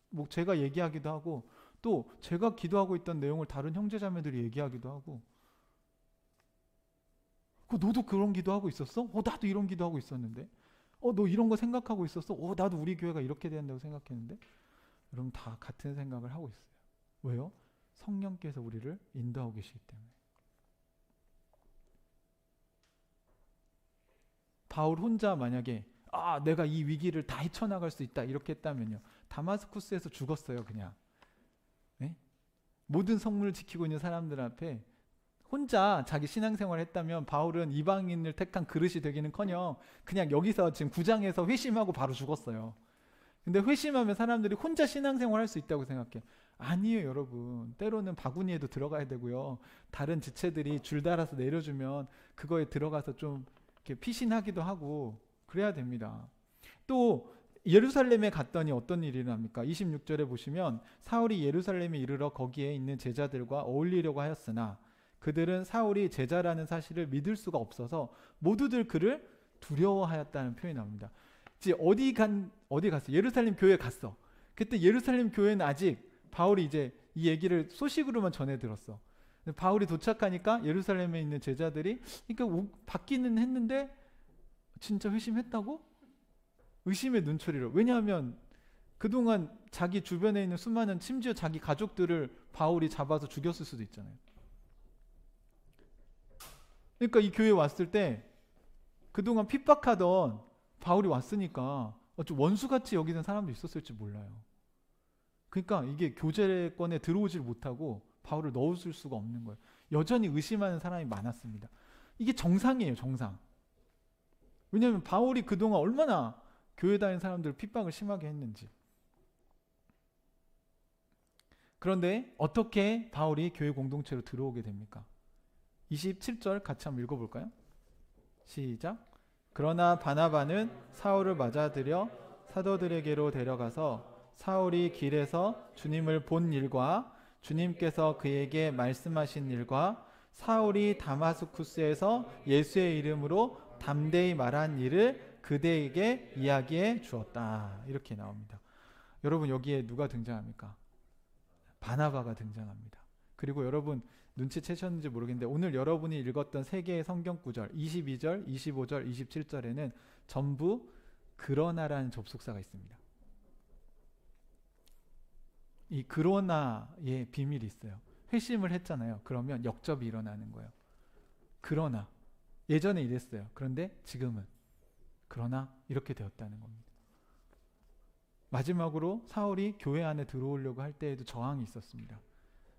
뭐 제가 얘기하기도 하고, 또 제가 기도하고 있던 내용을 다른 형제자매들이 얘기하기도 하고, 너도 그런 기도하고 있었어? 나도 이런 기도하고 있었는데. 너 이런 거 생각하고 있었어? 나도 우리 교회가 이렇게 된다고 생각했는데. 여러분 다 같은 생각을 하고 있어요. 왜요? 성령께서 우리를 인도하고 계시기 때문에. 바울 혼자 만약에 내가 이 위기를 다 헤쳐나갈 수 있다 이렇게 했다면요, 다마스쿠스에서 죽었어요. 그냥. 네? 모든 성문을 지키고 있는 사람들 앞에 혼자 자기 신앙생활을 했다면 바울은 이방인을 택한 그릇이 되기는커녕 그냥 여기서 지금 구장에서 회심하고 바로 죽었어요. 근데 회심하면 사람들이 혼자 신앙생활 할 수 있다고 생각해요. 아니에요, 여러분. 때로는 바구니에도 들어가야 되고요. 다른 지체들이 줄 달아서 내려주면 그거에 들어가서 좀 이렇게 피신하기도 하고 그래야 됩니다. 또 예루살렘에 갔더니 어떤 일이 일어납니까? 26절에 보시면 사울이 예루살렘에 이르러 거기에 있는 제자들과 어울리려고 하였으나 그들은 사울이 제자라는 사실을 믿을 수가 없어서 모두들 그를 두려워하였다는 표현이 나옵니다. 어디 갔어? 예루살렘 교회에 갔어. 그때 예루살렘 교회는 아직 바울이 이제 이 얘기를 소식으로만 전해 들었어. 바울이 도착하니까 예루살렘에 있는 제자들이 그러니까 받기는 했는데 진짜 회심했다고? 의심의 눈초리로. 왜냐하면 그동안 자기 주변에 있는 수많은 심지어 자기 가족들을 바울이 잡아서 죽였을 수도 있잖아요. 그러니까 이 교회에 왔을 때 그동안 핍박하던 바울이 왔으니까 좀 원수같이 여기는 사람도 있었을지 몰라요. 그러니까 이게 교제권에 들어오질 못하고 바울을 넣어줄 수가 없는 거예요. 여전히 의심하는 사람이 많았습니다. 이게 정상이에요, 정상. 왜냐하면 바울이 그동안 얼마나 교회 다니는 사람들을 핍박을 심하게 했는지. 그런데 어떻게 바울이 교회 공동체로 들어오게 됩니까? 27절 같이 한번 읽어볼까요? 시작. 그러나 바나바는 사울을 맞아들여 사도들에게로 데려가서 사울이 길에서 주님을 본 일과 주님께서 그에게 말씀하신 일과 사울이 다마스쿠스에서 예수의 이름으로 담대히 말한 일을 그대에게 이야기해 주었다. 이렇게 나옵니다. 여러분 여기에 누가 등장합니까? 바나바가 등장합니다. 그리고 여러분 눈치채셨는지 모르겠는데 오늘 여러분이 읽었던 세 개의 성경 구절 22절, 25절, 27절에는 전부 그러나라는 접속사가 있습니다. 이 그러나의 비밀이 있어요. 회심을 했잖아요. 그러면 역접이 일어나는 거예요. 그러나 예전에 이랬어요. 그런데 지금은 그러나 이렇게 되었다는 겁니다. 마지막으로 사울이 교회 안에 들어오려고 할 때에도 저항이 있었습니다.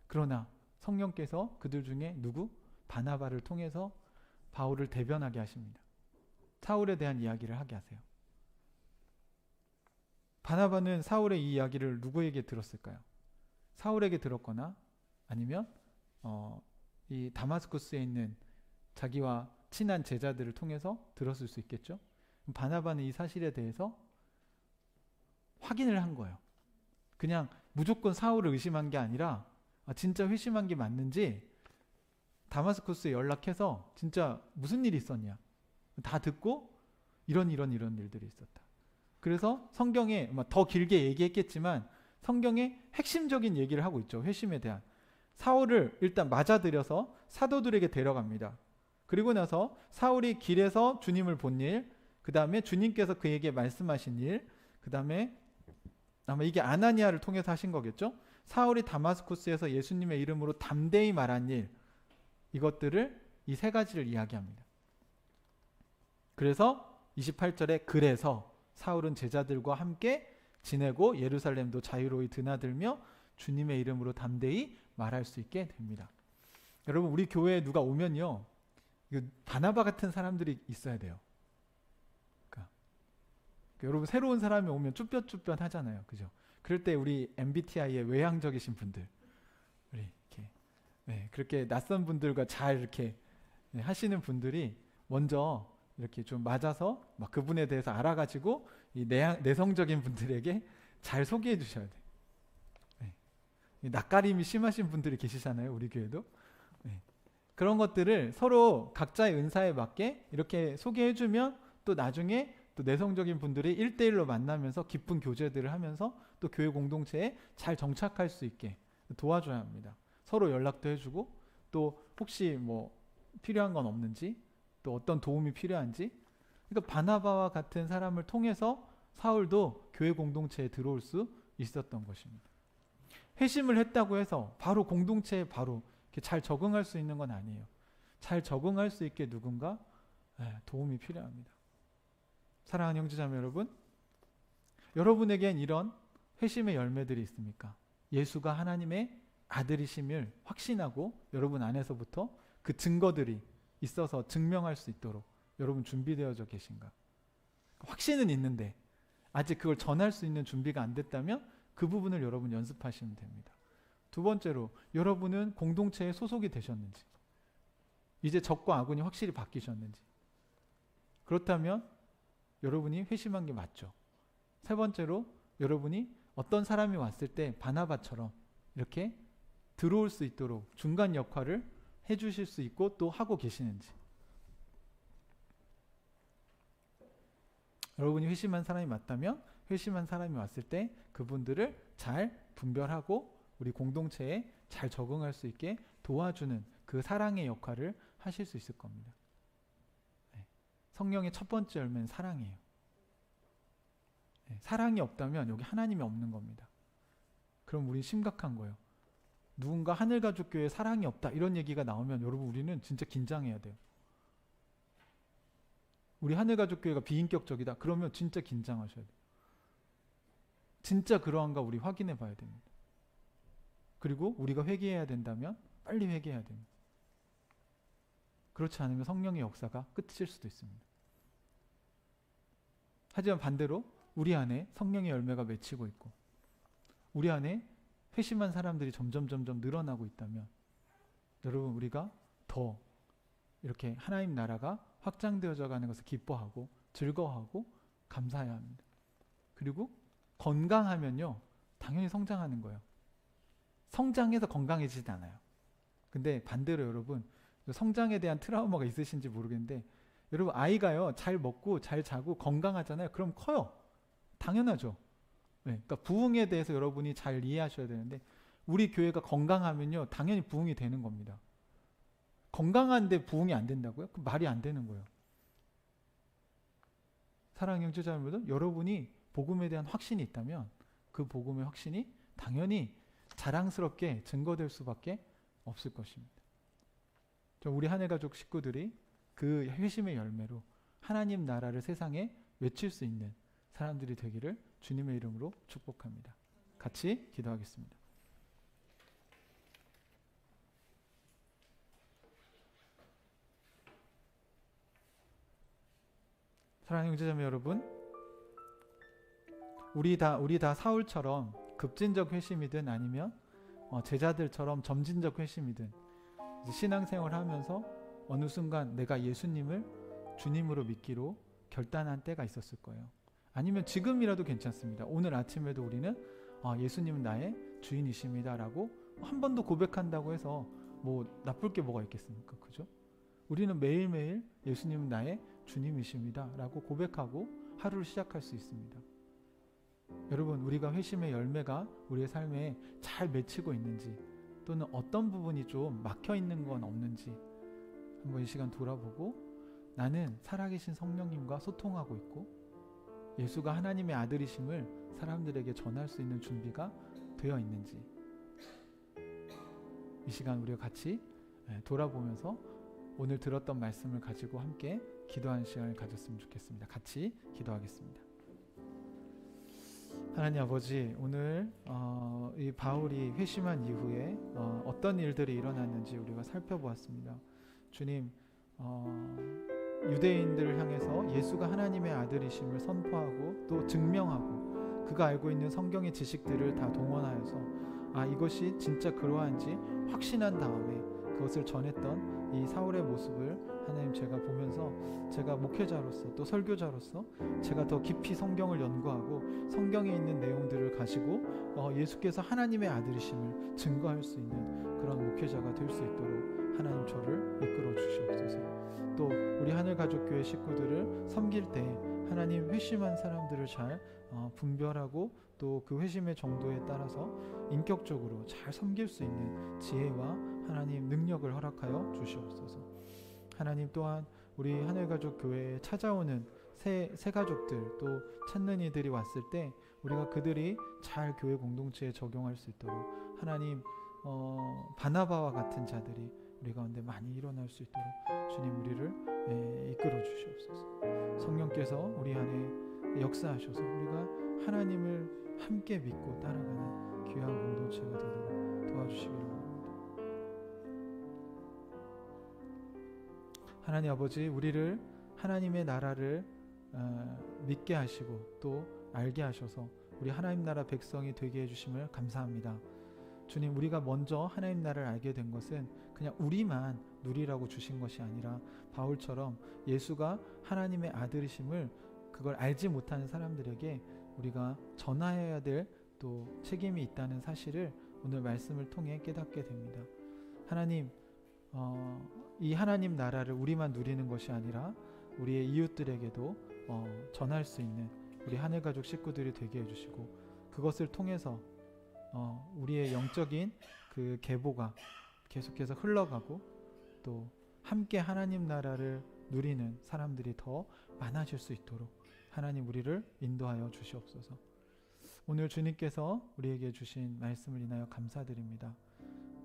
그러나 성령께서 그들 중에 누구? 바나바를 통해서 바울을 대변하게 하십니다. 사울에 대한 이야기를 하게 하세요. 바나바는 사울의 이 이야기를 누구에게 들었을까요? 사울에게 들었거나 아니면 이 다마스쿠스에 있는 자기와 친한 제자들을 통해서 들었을 수 있겠죠. 바나바는 이 사실에 대해서 확인을 한 거예요. 그냥 무조건 사울을 의심한 게 아니라 진짜 회심한 게 맞는지 다마스쿠스에 연락해서 진짜 무슨 일이 있었냐 다 듣고 이런 일들이 있었다. 그래서 성경에 더 길게 얘기했겠지만 성경에 핵심적인 얘기를 하고 있죠. 회심에 대한. 사울을 일단 맞아들여서 사도들에게 데려갑니다. 그리고 나서 사울이 길에서 주님을 본 일, 그 다음에 주님께서 그에게 말씀하신 일, 그 다음에 아마 이게 아나니아를 통해서 하신 거겠죠. 사울이 다마스쿠스에서 예수님의 이름으로 담대히 말한 일, 이것들을 이 세 가지를 이야기합니다. 그래서 28절에 그래서 사울은 제자들과 함께 지내고 예루살렘도 자유로이 드나들며 주님의 이름으로 담대히 말할 수 있게 됩니다. 여러분, 우리 교회에 누가 오면요, 바나바 같은 사람들이 있어야 돼요. 그러니까 여러분, 새로운 사람이 오면 쭈뼛쭈뼛 하잖아요, 그죠? 그럴 때 우리 MBTI의 외향적이신 분들, 우리 이렇게 그렇게 낯선 분들과 잘 이렇게 하시는 분들이 먼저 이렇게 좀 맞아서 막 그분에 대해서 알아가지고 이 내성적인 분들에게 잘 소개해 주셔야 돼요. 낯가림이 심하신 분들이 계시잖아요, 우리 교회도. 그런 것들을 서로 각자의 은사에 맞게 이렇게 소개해 주면 또 나중에 또 내성적인 분들이 1대1로 만나면서 깊은 교제들을 하면서 또 교회 공동체에 잘 정착할 수 있게 도와줘야 합니다. 서로 연락도 해주고 또 혹시 뭐 필요한 건 없는지 또 어떤 도움이 필요한지. 그러니까 바나바와 같은 사람을 통해서 사울도 교회 공동체에 들어올 수 있었던 것입니다. 회심을 했다고 해서 바로 공동체에 바로 이렇게 잘 적응할 수 있는 건 아니에요. 잘 적응할 수 있게 누군가 도움이 필요합니다. 사랑하는 형제자매 여러분, 여러분에겐 이런 회심의 열매들이 있습니까? 예수가 하나님의 아들이심을 확신하고 여러분 안에서부터 그 증거들이 있어서 증명할 수 있도록 여러분 준비되어져 계신가? 확신은 있는데 아직 그걸 전할 수 있는 준비가 안 됐다면 그 부분을 여러분 연습하시면 됩니다. 두 번째로, 여러분은 공동체에 소속이 되셨는지, 이제 적과 아군이 확실히 바뀌셨는지, 그렇다면 여러분이 회심한 게 맞죠. 세 번째로, 여러분이 어떤 사람이 왔을 때 바나바처럼 이렇게 들어올 수 있도록 중간 역할을 해주실 수 있고 또 하고 계시는지. 여러분이 회심한 사람이 맞다면 회심한 사람이 왔을 때 그분들을 잘 분별하고 우리 공동체에 잘 적응할 수 있게 도와주는 그 사랑의 역할을 하실 수 있을 겁니다. 성령의 첫 번째 열매는 사랑이에요. 사랑이 없다면 여기 하나님이 없는 겁니다. 그럼 우리 심각한 거예요. 누군가 하늘가족교회에 사랑이 없다 이런 얘기가 나오면 여러분 우리는 진짜 긴장해야 돼요. 우리 하늘가족교회가 비인격적이다 그러면 진짜 긴장하셔야 돼요. 진짜 그러한가 우리 확인해 봐야 됩니다. 그리고 우리가 회개해야 된다면 빨리 회개해야 됩니다. 그렇지 않으면 성령의 역사가 끝일 수도 있습니다. 하지만 반대로 우리 안에 성령의 열매가 맺히고 있고 우리 안에 회심한 사람들이 점점 늘어나고 있다면 여러분 우리가 더 이렇게 하나님 나라가 확장되어져 가는 것을 기뻐하고 즐거워하고 감사해야 합니다. 그리고 건강하면요 당연히 성장하는 거예요. 성장해서 건강해지지 않아요. 근데 반대로 여러분 성장에 대한 트라우마가 있으신지 모르겠는데 여러분 아이가요 잘 먹고 잘 자고 건강하잖아요. 그럼 커요. 당연하죠. 그러니까 부흥에 대해서 여러분이 잘 이해하셔야 되는데 우리 교회가 건강하면요 당연히 부흥이 되는 겁니다. 건강한데 부흥이 안 된다고요? 그 말이 안 되는 거예요. 사랑하는 형제자매들, 여러분이 복음에 대한 확신이 있다면 그 복음의 확신이 당연히 자랑스럽게 증거될 수밖에 없을 것입니다. 우리 하늘가족 식구들이 그 회심의 열매로 하나님 나라를 세상에 외칠 수 있는 사람들이 되기를 주님의 이름으로 축복합니다. 같이 기도하겠습니다. 사랑하는 형제자매 여러분, 우리 다 사울처럼 급진적 회심이든 아니면 제자들처럼 점진적 회심이든 신앙생활을 하면서 어느 순간 내가 예수님을 주님으로 믿기로 결단한 때가 있었을 거예요. 아니면 지금이라도 괜찮습니다. 오늘 아침에도 우리는 예수님은 나의 주인이십니다 라고 한 번도 고백한다고 해서 뭐 나쁠 게 뭐가 있겠습니까? 그죠? 우리는 매일매일 예수님은 나의 주님이십니다 라고 고백하고 하루를 시작할 수 있습니다. 여러분, 우리가 회심의 열매가 우리의 삶에 잘 맺히고 있는지, 또는 어떤 부분이 좀 막혀 있는 건 없는지 한번 이 시간 돌아보고, 나는 살아계신 성령님과 소통하고 있고 예수가 하나님의 아들이심을 사람들에게 전할 수 있는 준비가 되어 있는지, 이 시간 우리가 같이 돌아보면서 오늘 들었던 말씀을 가지고 함께 기도하는 시간을 가졌으면 좋겠습니다. 같이 기도하겠습니다. 하나님 아버지, 오늘 이 바울이 회심한 이후에 어떤 일들이 일어났는지 우리가 살펴보았습니다. 주님, 유대인들을 향해서 예수가 하나님의 아들이심을 선포하고 또 증명하고, 그가 알고 있는 성경의 지식들을 다 동원하여서 이것이 진짜 그러한지 확신한 다음에 그것을 전했던 이 사울의 모습을 하나님 제가 보면서, 제가 목회자로서 또 설교자로서 제가 더 깊이 성경을 연구하고 성경에 있는 내용들을 가지고 예수께서 하나님의 아들이심을 증거할 수 있는 그런 목회자가 될 수 있도록 하나님 저를 이끌어 주시옵소서. 또 우리 하늘가족교회 식구들을 섬길 때 하나님 회심한 사람들을 잘 분별하고 또 그 회심의 정도에 따라서 인격적으로 잘 섬길 수 있는 지혜와 하나님 능력을 허락하여 주시옵소서. 하나님 또한 우리 하늘가족교회에 찾아오는 새 가족들, 또 찾는 이들이 왔을 때 우리가 그들이 잘 교회 공동체에 적용할 수 있도록 하나님 바나바와 같은 자들이 우리 가운데 많이 일어날 수 있도록 주님 우리를 이끌어 주시옵소서. 성령께서 우리 안에 역사하셔서 우리가 하나님을 함께 믿고 따라가는 귀한 공동체가 되도록 도와주시기를 원합니다. 하나님 아버지, 우리를 하나님의 나라를 믿게 하시고 또 알게 하셔서 우리 하나님 나라 백성이 되게 해주심을 감사합니다. 주님, 우리가 먼저 하나님 나라를 알게 된 것은 그냥 우리만 누리라고 주신 것이 아니라 바울처럼 예수가 하나님의 아들이심을 그걸 알지 못하는 사람들에게 우리가 전하여야 될 또 책임이 있다는 사실을 오늘 말씀을 통해 깨닫게 됩니다. 하나님, 이 하나님 나라를 우리만 누리는 것이 아니라 우리의 이웃들에게도 전할 수 있는 우리 하늘가족 식구들이 되게 해주시고, 그것을 통해서 우리의 영적인 그 계보가 계속해서 흘러가고 또 함께 하나님 나라를 누리는 사람들이 더 많아질 수 있도록 하나님 우리를 인도하여 주시옵소서. 오늘 주님께서 우리에게 주신 말씀을 인하여 감사드립니다.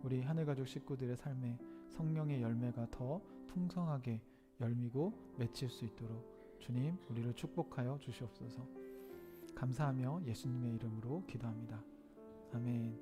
우리 하늘가족 식구들의 삶에 성령의 열매가 더 풍성하게 열미고 맺힐 수 있도록 주님 우리를 축복하여 주시옵소서. 감사하며 예수님의 이름으로 기도합니다. 아멘.